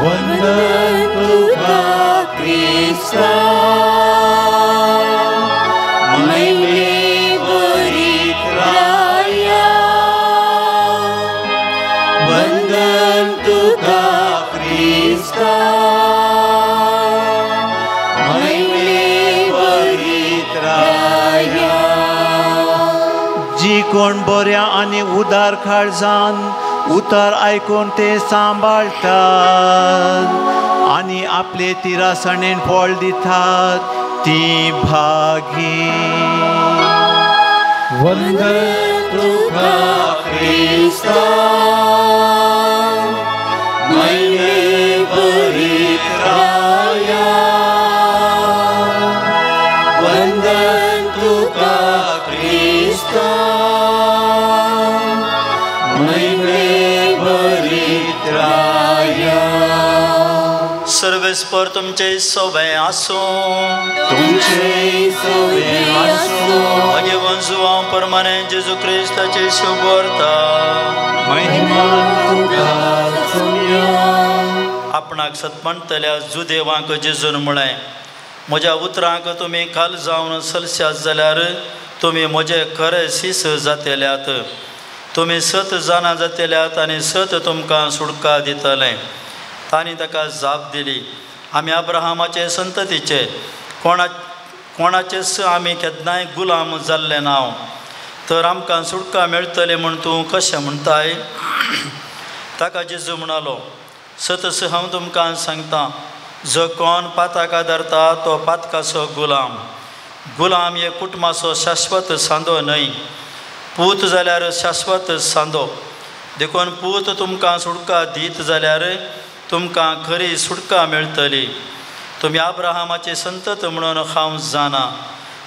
वंदन तुका क्रिस्ता, महिमे बरीत राया. वंदन तुका क्रिस्ता, महिमे बरीत राया. जी कोण बऱ्या आनी उदार काळजान उतर आयकून ते सांबाळटात आनी आपले तिरासणेन फळ दितात ती भागी. वंदन तुका क्रिस्ता, महिमे बरीत राया. वंदन तुका क्रिस्ता, महिमे बरीत राया. सर्वेस्पर तुमचे सोबे आसूं, तुमचे सोबे आसूं. मागे वंजू हांव परमाने जेजू क्रिस्ताचे शुभ व्हरता. महिमा तुका सोम्या. आपणाक सतमणतल्या जुदेवांक जेजून म्हळें, म्हज्या उतरांक तुमी खाल जावन सलश्यात जाल्यार तुमी म्हजे खरे सीस जातेल्यात. तुमी सत जाणां जातेल्यात आनी सत तुमकां सुडका दितलें. तांणी ताका जाप दिली, आमी अब्राहमाचे संततीचे, कोणाचेच आमी केन्नाय गुलाम जाल्ले नाव, तर आमकां सुडका मेळटली म्हूण तूं कशें म्हणटाय. ताका जेजू म्हणालो, सतस हांव तुमकां सांगता, जो कोण पाताक आदारता तो पातकाचो गुलाम. गुलाम हे कुटुंबाचो शाश्वत सांदो न्हय, पूत जाल्यार शाश्वत सांदो. देखून पूत तुमकां सुडका दीत जाल्यार तुमकां खरी सुडका मेळटली. तुमी अब्राहमाचे संतत म्हणून हांव जाणा,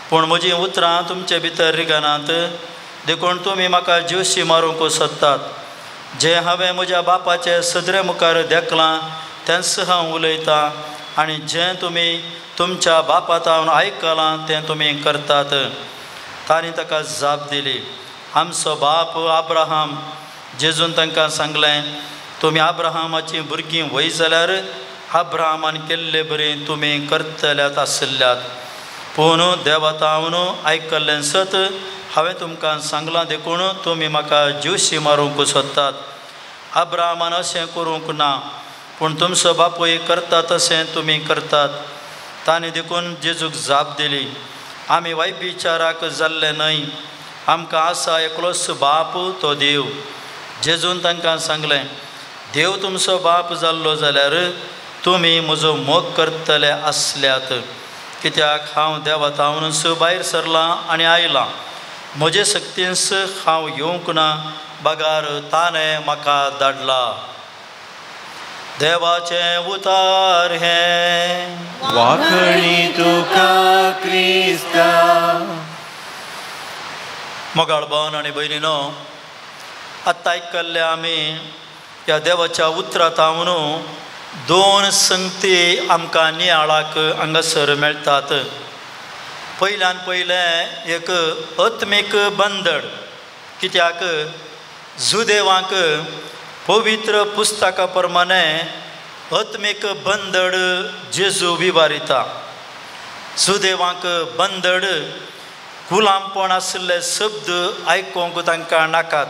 पूण म्हजीं उतरां तुमचे भितर रिगानात. देखून तुमी म्हाका जीवशी मारूंक सोदतात. जे हांवें म्हज्या बापाचे सदरे मुखार देखलां तेंच हांव उलयतां आनी जें तुमी तुमच्या बापातावन आयकलां तें तुमी करतात. तांणी ताका जाप दिली, आमचो बाप आब्राहाम. जेजून तांकां सांगलें, तुमी आब्राहामाची भुरगीं वय जाल्यार आब्राहामान केल्लें बरें तुमी करतल्यात आसल्यात. पूण देवातावन आयकल्लें सत हांवें तुमकां सांगलां देखून तुमी म्हाका जीवशी मारूंक सोदतात. आब्राहामान अशें करूंक ना, पूण तुमचो बापूय करता तशें तुमी करतात. तांणी देखून जेजूक जाप दिली, आमी वायबिचाराक जाल्ले न्हय, आमकां आसा एकलोच बाप तो देव. जेजून तांकां सांगलें, देव तुमचो बाप जाल्लो जाल्यार तुमी म्हजो मोग करतले आसल्यात. कित्याक हांव देवातावनूच भायर सरलां आनी आयलां. म्हजे सक्तीनस हांव येवंक ना, बागार ताणें म्हाका धाडला. देवाचें उतार हें. वाखणी तुका क्रिस्ता. मोगाळ भावन आनी भयणीनो, आतां आयकल्ले आमी ह्या देवाच्या उतरांतावन दोन संगती आमकां नियाळाक हांगासर मेळटात. पयल्यान पयलें एक आत्मीक बंदड. कित्याक जुदेवांक पवित्र पुस्तका प्रमाणे आत्मीक बंदड जेजू विवारिता. जुदेवांक बंदड गुलामपण आशिल्ले शब्द आयकूंक तांकां नाकात.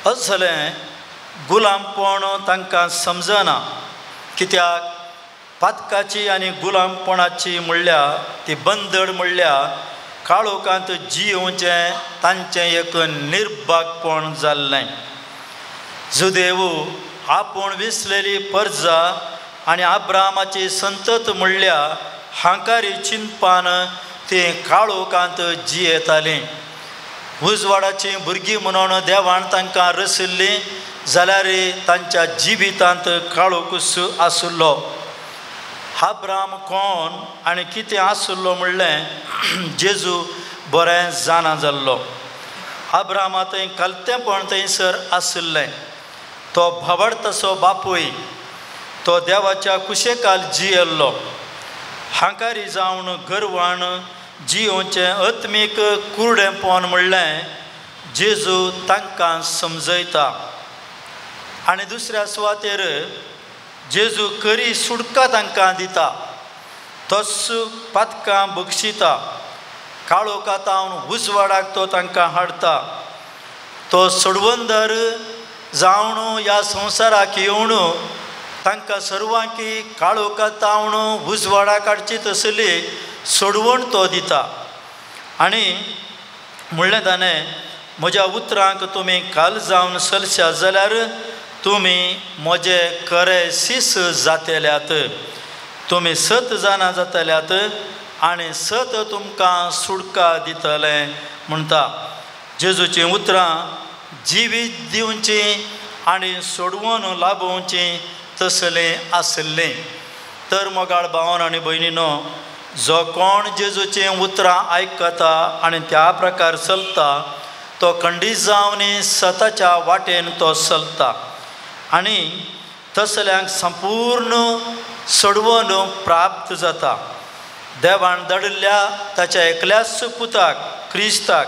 अशें जालें गुलामपण तांकां समजना. कित्याक पातकाची आनी गुलामपणाची म्हणल्यार ती बंदड म्हणल्यार काळोखांत जियोवचें तांचें एक निर्भागपण जाल्लें. जुदेव आपूण विसलेली परजा आनी आब्रामाची संतत म्हणल्यार हांकारी चिंतपान तें काळोखांत जियेतालीं. उजवाडाची भुरगीं म्हणून देवान तांकां रचयल्लीं जाल्यार तांच्या जिवितांत काळोखूच आसुल्लो. आब्राम कोण आनी कितें आसुल्लो म्हणलें जेजू बरें जाणा जाल्लो. आब्रामा थंय कालतेपण थंयसर आशिल्लें. तो भावार्थाचो बापूय तो देवाच्या कुशेकाल जियेल्लो. हांकारी जावन गर्वान जियोचें आत्मीक कुर्डेपण म्हणलें जेजू तांकां समजयता. आनी दुसऱ्या सुवातेर जेजू खरी सुटका तांकां दिता. तोच पातकां बक्षिता. काळोखांतावन उजवाडाक तो तांकां हाडटा. तो सोडवंदर जावन ह्या संवसाराक येवन तांकां सर्वांकी काळोखांतावन उजवाडाक हाडची तसली सोडवण तो दिता. आनी म्हणलें ताणें, म्हज्या उतरांक तुमी काल जावन चलश्यात जाल्यार तुमी म्हजे खरे सीस जातल्यात. तुमी सत जाणां जातल्यात आनी सत तुमकां सुटका दितलें म्हणटा. जेजूचीं उतरां जिवीत दिवचीं आनी सोडवून लाभोवचीं तसलें आसलें. तर मोगाळ भावन आनी भयणीनो, जो कोण जेजूचीं उतरां आयकता आनी त्या प्रकार चलता तो खंडीत जावन सताच्या वाटेन तो चलता. आनी तसल्यांक संपूर्ण सोडवण प्राप्त जाता. देवान धाडिल्ल्या ताच्या एकल्याच पुताक क्रिस्ताक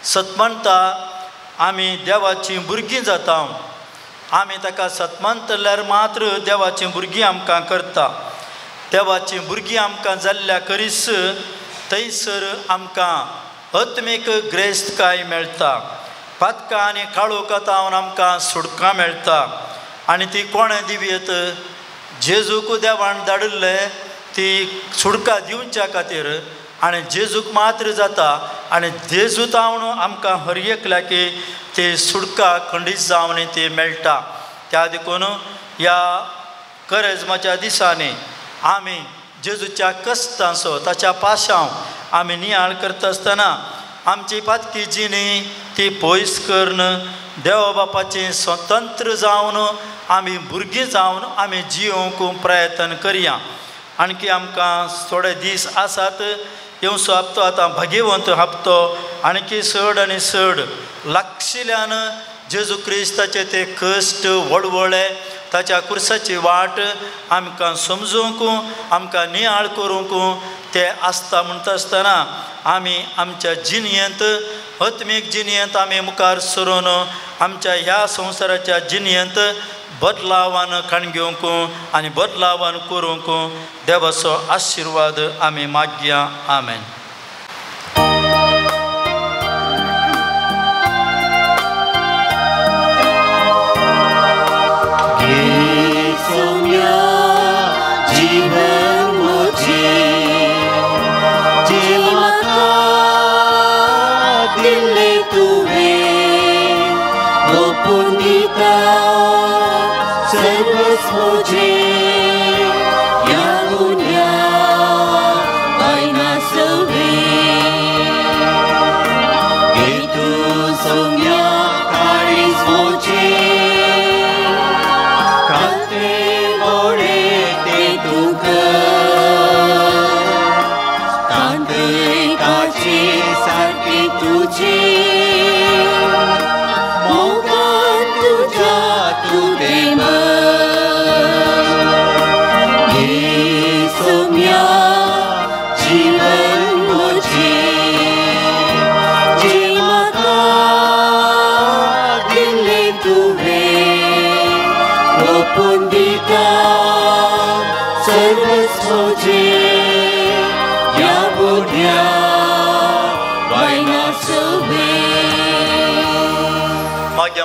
सतमंता आमी देवाचीं भुरगीं जाता. आमी ताका सतमंतल्यार मात्र देवाचीं भुरगीं आमकां करता. देवाचीं भुरगीं आमकां जाल्ल्या करीस थंयसर आमकां आत्मीक ग्रेस्तकाय मेळटा. पातकां आनी काळोखांतावन आमकां सुटका मेळटा. आनी ती कोणें दिव्यत? जेजूक देवान धाडिल्लें ती सुटका दिवच्या खातीर. आनी जेजूक मात्र जाता. आनी जेजूतावन आमकां हर एकल्याकी ती सुटका खंडीत जावन ती मेळटा. त्या देखून ह्या करेजमाच्या दिसांनी आमी जेजूच्या कश्टांचो ताच्या पाशांव आमी नियाळ करता आसतना आमची पातकी जिणी ती पयस करून देवा बापाचें स्वतंत्र जावन आमी भुरगीं जावन आमी जियोवंक प्रयत्न करया. आणकी आमकां थोडे दीस आसात. येवचो हप्तो आतां भाग्यवंत हप्तो. आणकी चड आनी चड लागशिल्ल्यान जेजू क्रिस्ताचे ते कश्ट वळवळे ताच्या कुर्साची वाट आमकां समजूंक आमकां नियाळ करूंक ते आसता म्हणटा आसतना आमी आमच्या जिणयेंत आत्मीक जिणयेंत आमी मुखार सरून आमच्या ह्या संवसाराच्या जिणयेंत बदलावान खाण घेवंक आनी बदलावान करूंक देवाचो आशिर्वाद आमी मागया. आमेन.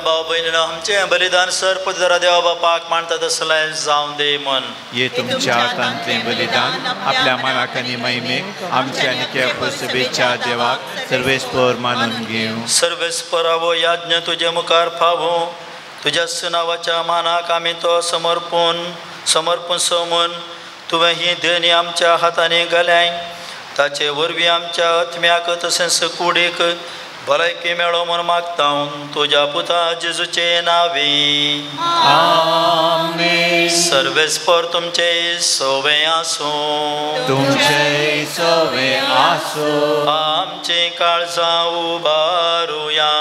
भाव बहिणीनं आमचे बलिदान सर्पदरा देवा बापाक मानता तसले जावं दे मन. ये तुमच्या हातांतले बलिदान आपल्या मनाक आनी महिमेक आमच्या आनी केपेच्या देवाक सर्वेस्पर मानून घेऊ. सर्वेस्परावो याज्ञ तुजे मुखार फावो तुज्या नावाच्या मानाक आमी तो समर्पण समून तुवें ही देणी आमच्या हातांनी घाल्याय. ताचे वरवीं आमच्या आत्म्याक तशेंच कुडीक भलायकी मेळो म्हूण मागता तुज्या पुता जेजूचे नांवी. आमेन. सर्वेस्पर तुमचे सवे आसूं. तुमचे सवे आसूं. आमची काळजां उबारुया.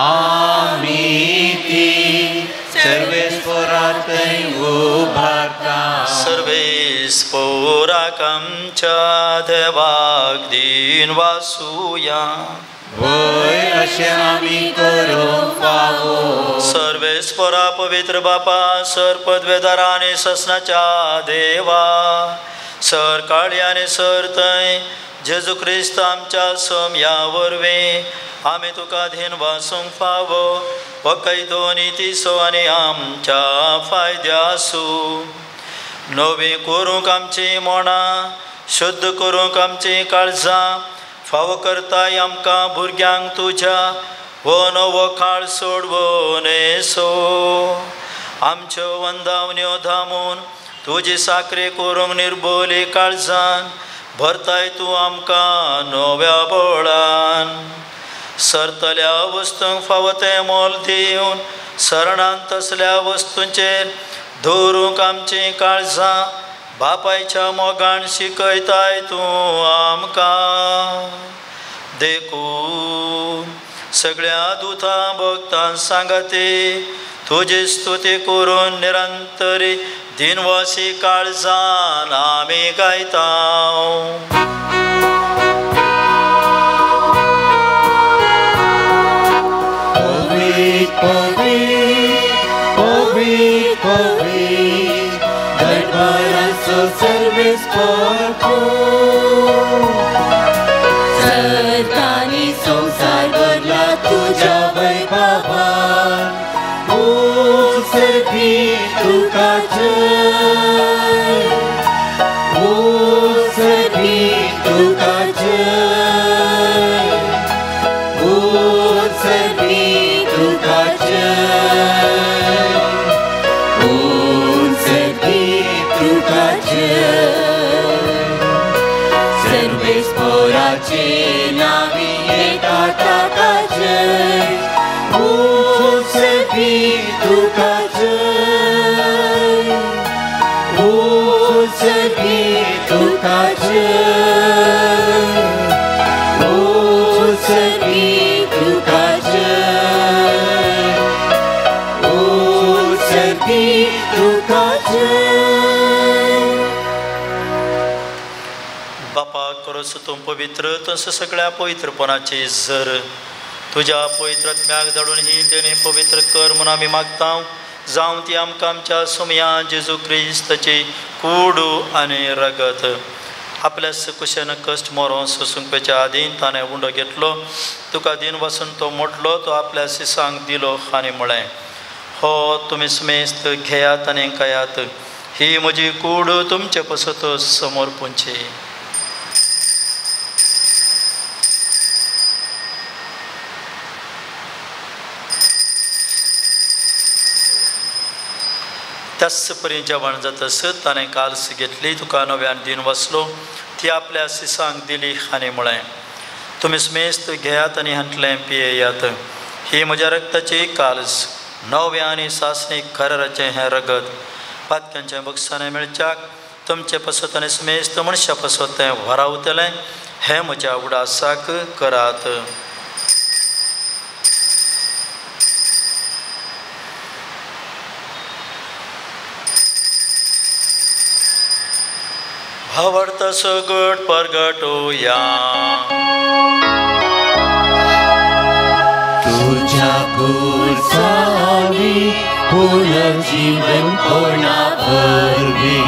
आमी ती सर्वेस्परांत उबारता. सर्वेस्पराक आमच्या देवाक दिन वासुया. होय अशें आमी करूंक फावो. सर्वेस्परा पवित्र बापा सर पदवेदारा आनी ससनाच्या देवा सर काळी आनी सर थंय जेजू क्रिस्त आमच्या सोम्या वरवीं आमी तुका धीन वासूंक फावो. वखय दोनी तिसो आनी आमच्या फायद्या आसूं. नवी करूंक आमची मोणां शुद्ध करूंक आमची काळजां फावो करताय आमकां भुरग्यांक तुज्या हो नवो काळ सोडवो नेसो. आमच्यो वंदावण्यो धामून तुजी साखरे करूंक निर्भोली काळजान भरताय तूं आमकां नव्या बोळान. सरतल्या वस्तूंक फावो तें मोल दिवन सरणान तसल्या वस्तूंचेर दवरूंक आमची काळजां बापायच्या मोगान शिकयताय तूं आमकां. देखून सगळ्या दुतां भक्तां सांगाती तुजी स्तुती करून निरंतरी दिनवासी काळजान आमी गायता. सरतानी संसार भरला तुझ्या वैभवान. सर्वी तुका जय. सर्वी तुका जय. सर्वी तुका जय. सर्वी तुका जय. सर्वेस्पराचे नावी एका ताका जय. सर्वी तुका जय. सर्वी तुका जय. सर्वी तुका जय. परस तूं पवित्र तस सगळ्या पवित्रपणाची झर तुझ्या पवित्रत्म्याक धाडून ही तेणे पवित्र कर म्हणून आमी मागता जावं ती आमकां आमच्या सुमया जेजू क्रिस्ताची कूड आनी रगत आपल्यास कुशेन कश्ट मोरो सोसूंक पेच्या आदीं ताणें उंडो घेतलो तुका दिन वचून तो मोडलो तो आपल्या सिसांक दिलो आनी म्हळें हो तुमी सुमेस्त घेयात आनी खायात ही म्हजी कूड तुमचे पसत समोर पोंची त्याच परी जेवण जातस ताणें काल्स घेतली तुका नव्यान दिन वसलो ती आपल्या सिसांक दिली आनी म्हळें तुमी सुमेस्त घेयात आनी हांतलें पियेयात ही म्हज्या रक्ताची काल्स नव्या आनी सासणीक कराराचें हें रगत पातक्यांचें बक्षाने मेळच्याक तुमचे पसत आनी सुमेस्त मनशा पसत तें व्हरावतलें हें म्हज्या उडासाक करात भावार्थ सगट परगटोया तुझ्या कुर्सानी पुनर्जीवन होना परवी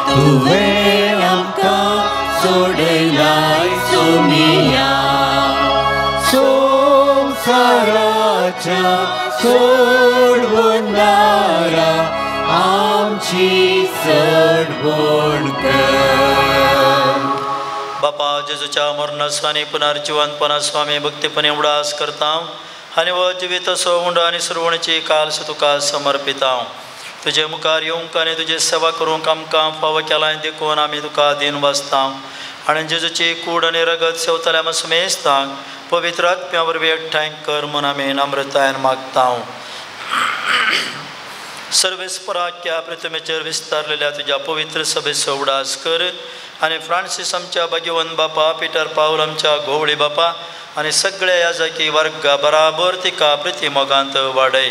तुवें आमकां सोडलाय सोमिया संवसाराच्या सोडवणारा आमची चडवण कर बापा जेजूच्या मरणास्वानी पुनर्जीवनपणा स्वामी भक्तीपणे उडास करता आनी वो जिवीत असो उंड आनी सुरवणीची काल्स तुका समर्पिता तुजे मुखार येवंक आनी तुजी सेवा करूंक आमकां फाव केलां देखून आमी तुका दिन वाचता आनी जेजूची कूड आनी रगत सेवतल्या आमी सुमेस्तांक पवित्र आत्म्या वरवीं एकठांय कर म्हूण आमी नम्रतायेन मागता सर्वेस्पराख्या प्रथमेचेर विस्तारलेल्या तुज्या पवित्र सभेचो उडास कर आनी फ्रांसीस आमच्या भाग्यवन बापा पिटर पाऊल आमच्या घोवळी बापा आनी सगळ्या याजकी वर्गा बराबर तिका प्रतिमोगांत वाडय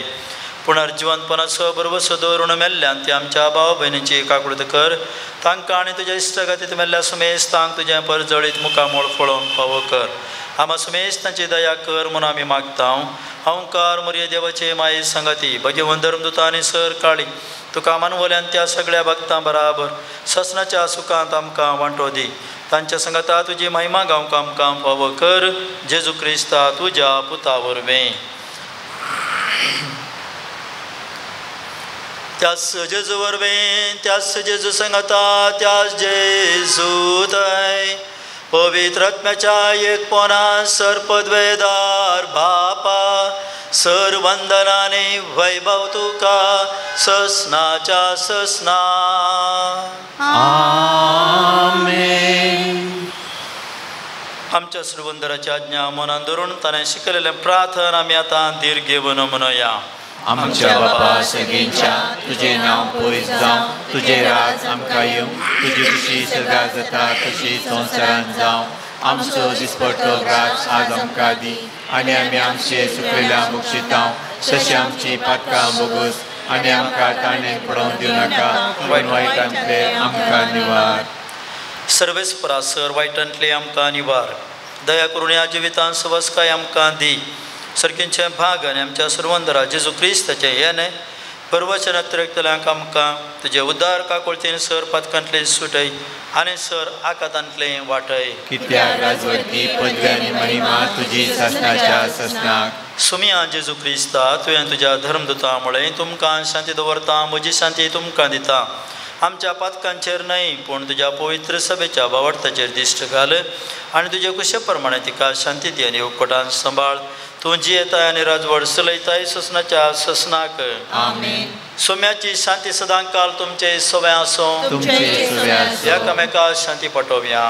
पुनर्जीवनपणाचो बरोबसो दवरून मेल्ल्यान ती आमच्या भाव भयणीची काकूळट कर तांकां आनी तुज्या इश्टगतींत मेल्ल्या सुमेस्तांक तुजें परजळीत मुखामोळ पळोवन फावो कर आमा सुमेस्तांची दया कर म्हूण आमी मागता अवंकार मर्य देवाचे माये संगती भगवन धर्मदुता आनी सर काळी तुका मानवल्यान त्या सगळ्या भक्तां बराबर ससनाच्या सुखांत आमकां वांटो दी तांच्या संगता तुजी महिमा गावंक आमकां फावो कर जेजू क्रिस्ता तुज्या पुता वरवीं त्याच जेजू वरवीं त्याच जेजू संगता त्याच जेजू थंय पवित्र आत्म्याच्या एकपणान सरपदवेदार बापा सर वंदनाने वैभव तुका ससनाच्या ससना आमेन आमच्या श्रीवंदराची आज्ञा मनान धरून ताणें शिकयलेलें प्रार्थना आमी आतां दीर्घ घेवन म्हणया आमच्या बापा सगळ्यांच्या तुझे नाव पयस जावं तुझे राज आमकां येवं तुजी खुशी सदां जाता तशी संवसारांत जावं आमचो दिसपट्टो ग्रास आज आमकां दी आनी आमी आमचे सुकलेल्या मुक्षितां तशी आमची पातकां बोगूस आनी आमकां ताणें पडोवंक दिवं नाका पण वायटांतले आमकां निवार सर्वेस्परासर वायटांतले आमकां निवार दया करून ह्या जिवितांत सवस्काय आमकां दी सरकेंचे भाग आनी आमच्या सर्वंदरा जेजू क्रिस्ताचे येणे परवचन अतिरिक्तल्यांक आमकां तुजे उद्दार काकुळतीन सर पातकांतले सुटय आनी सर आकातांतले वाटय कित्याक राजवटी पदवी आनी महिमा तुजी ससनाच्या ससनाक सुमिया जेजू क्रिस्ता तुवें तुज्या धर्मदुता मुळे तुमकां शांती दवरता म्हजी शांती तुमकां दिता आमच्या पातकांचेर न्हय पूण तुज्या पवित्र सभेच्या भावार्थाचेर दिश्ट घाल आनी तुजे कुशे प्रमाणे तिका शांती दी आनी एकवटान सांबाळ तूं जियेताय आनी राजवड चलयताय ससनाच्या ससनाक आमेन सोम्याची शांती सदां काल तुमचे सवय आसूं एकामेकाक शांती पटोवया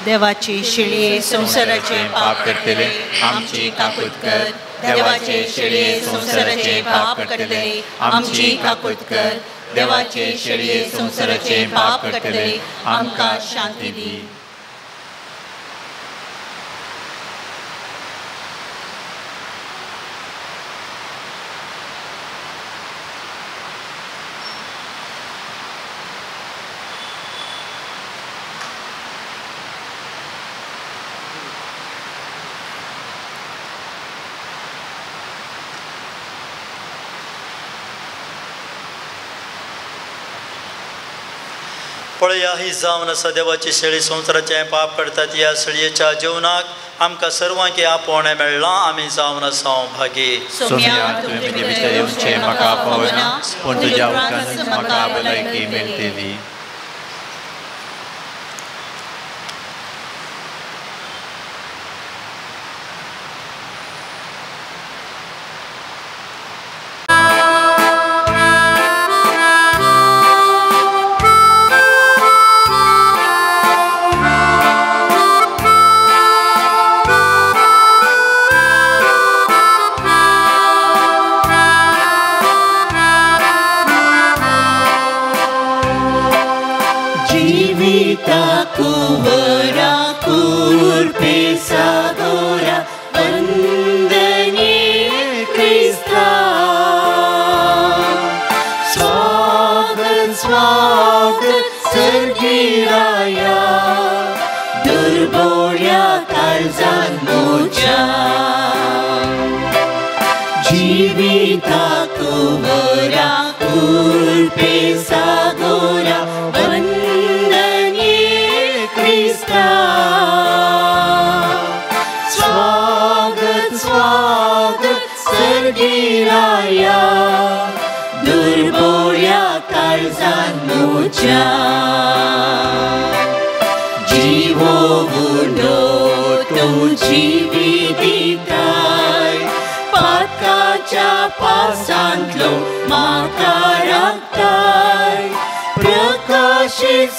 देवाची शिळये संसाराचे पाप करतले आमची काकूट कर देवाचे शिळये संसाराचे पाप करतले आमची काकूट कर देवाचे शिळये संसाराचे पाप करतले आमकां शांती दी पळया ही जावन आसा देवाची शेळी संवसाराचें पाप करतात ह्या शेळयेच्या जेवणाक आमकां सर्वांकी आपोवणें मेळ्ळां आमी जावन आसा भागी सोम्या तुवें म्हजे भितर येवचें म्हाका आपोवना पूण तुज्या उदकानूच म्हाका भलायकी मेळटली.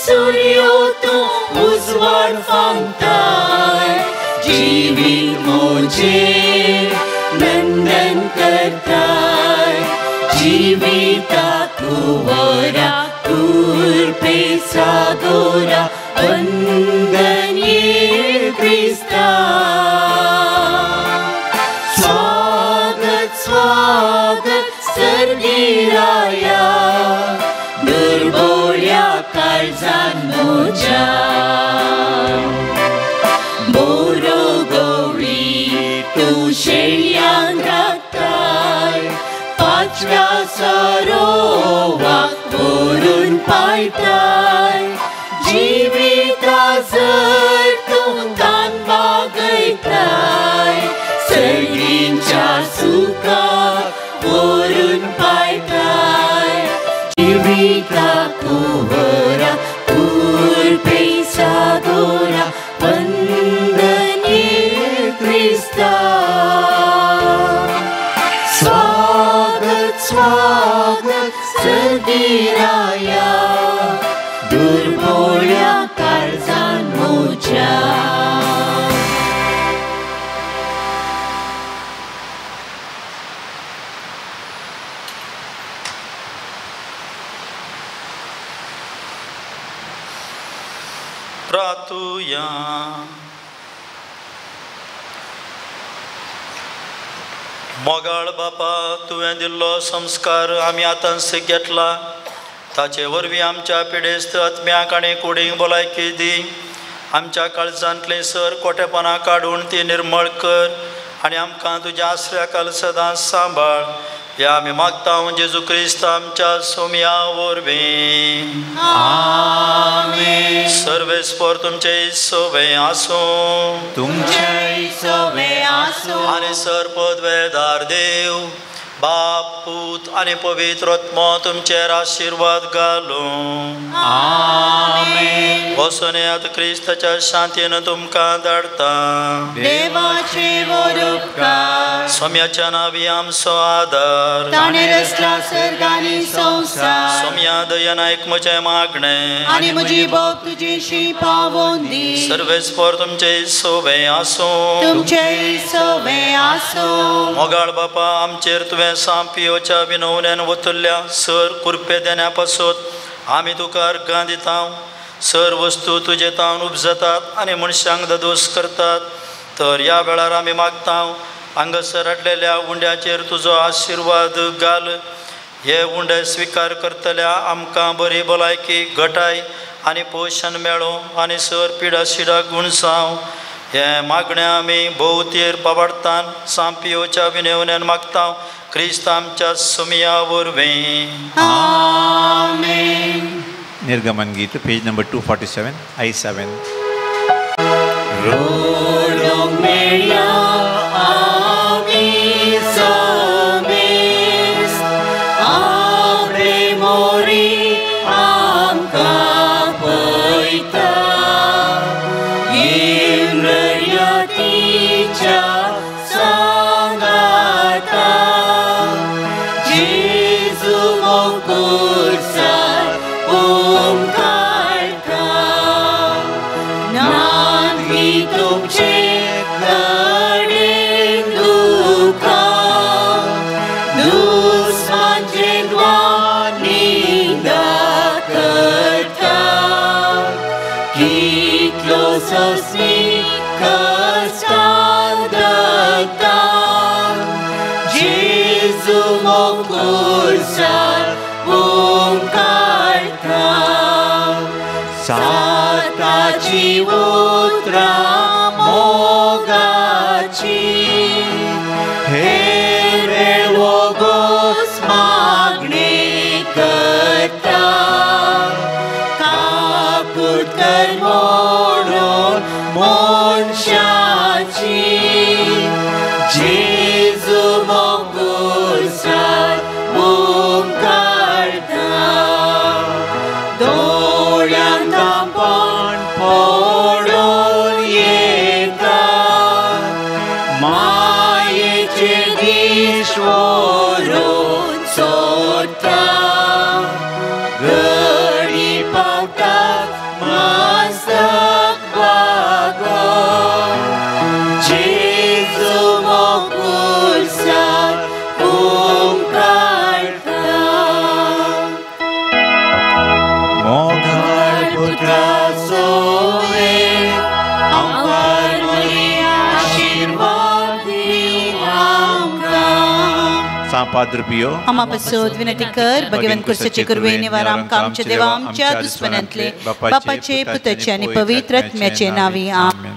सूर्यो तूं उजवाड फांगताय जिवीत मोजेर नंदन करताय जिविताक वरा कुर्पे सागोरा वंदन ये क्रिस्ता स्वागत स्वागत सर्गीराया दुर्बोळ्या काळजान मोच्या बोरो गौरी तूं शेळयांक राखताय पाचव्या सरोवाक व्हरून पायताय जिविता जर तूं तान बागयताय सगळींच्या सुखाक व्हरून पायताय जिविताक वरा कुर्पे सागोरा वंदन ये क्रिस्ता स्वागत स्वागत सर्गीराया दुर्बोळ्या काळजान मोच्या प्रार्थुया. मोगाळ बापा तुवें दिल्लो संस्कार आमी आतांच घेतला ताचे वरवीं आमच्या पिडेस्त आत्म्याक आनी कुडीक भलायकी दी आमच्या काळजांतले सर कोटेपणां काडून ती निर्मळ कर आनी आमकां तुज्या आश्रयाखाल सदांच सांबाळ या आमी मागता जेजू क्रिस्त आमच्या सोम्या वरवीं. आमेन. सर्वेस्पर तुमचे सोबे आसूं तुमचे सोबे आसूं आनी सरपद वेदार देव बाप पूत आनी पवित्र आत्मो तुमचेर आशिर्वाद घालूं. आमेन. वचून येयात क्रिस्ताच्या शांतीन तुमकां धाडटा. देवाचे उपकार सोम्याच्या नांवी आमचो आदार ताणें रचला सर्ग आनी संवसार सोम्या दयेन आयक म्हजें मागणें आनी म्हजी बोग तुजेशी पावोवन दी. सर्वेस्पर तुमचे सोबे आसूं तुमचे सोबे आसूं. मोगाळ बापा आमचेर तुवें सांपियोच्या विनवण्यान वतुल्ल्या सर कुर्पे देण्या पासून आमी तुका अर्घां दिता. सर वस्तू तुजे तावन उपजतात आनी मनशांक दोस करतात तर ह्या वेळार आमी मागता हांगासर हाडलेल्या उंड्याचेर तुजो आशिर्वाद घाल. हे उंडे स्विकार करतल्या आमकां बरी भलायकी घटाय आनी पोशण मेळो आनी सर पिडा शिडाक गुणसांव. हे मागणें आमी भोवतीर पाबडतान सांपियोच्या विनेवण्यान मागता क्रिस्त आमच्या सोम्या वरवीं. आमेन. निर्गमन गीत page number 247 I7. Rodong media ami samis abre mori amka paita imrayati cha sangata Jesu mokursa karta nan hitung cek garin duka dus manjengwan ninda karta kitlo sosni kastandata Jesu mokursal karta Sataci utra mogaci Here logos magni kata Kaput karmoron monshaci Jesu mogursal karta Doryang tampon poron yeka Maye cegishworon sota Geri pautak masak bagon Jesu mokursal karta Moghar putra soe Ampar Maria आशीर्वाद आमका Padre Pio आम्हापासून विनंती कर भगवान कुर्साचे कुरवे निवार आमच्या देवा आमच्या दुश्मनांतले बापाचे पुताचे आणि पवित्र आत्म्याचे नावे आमेन.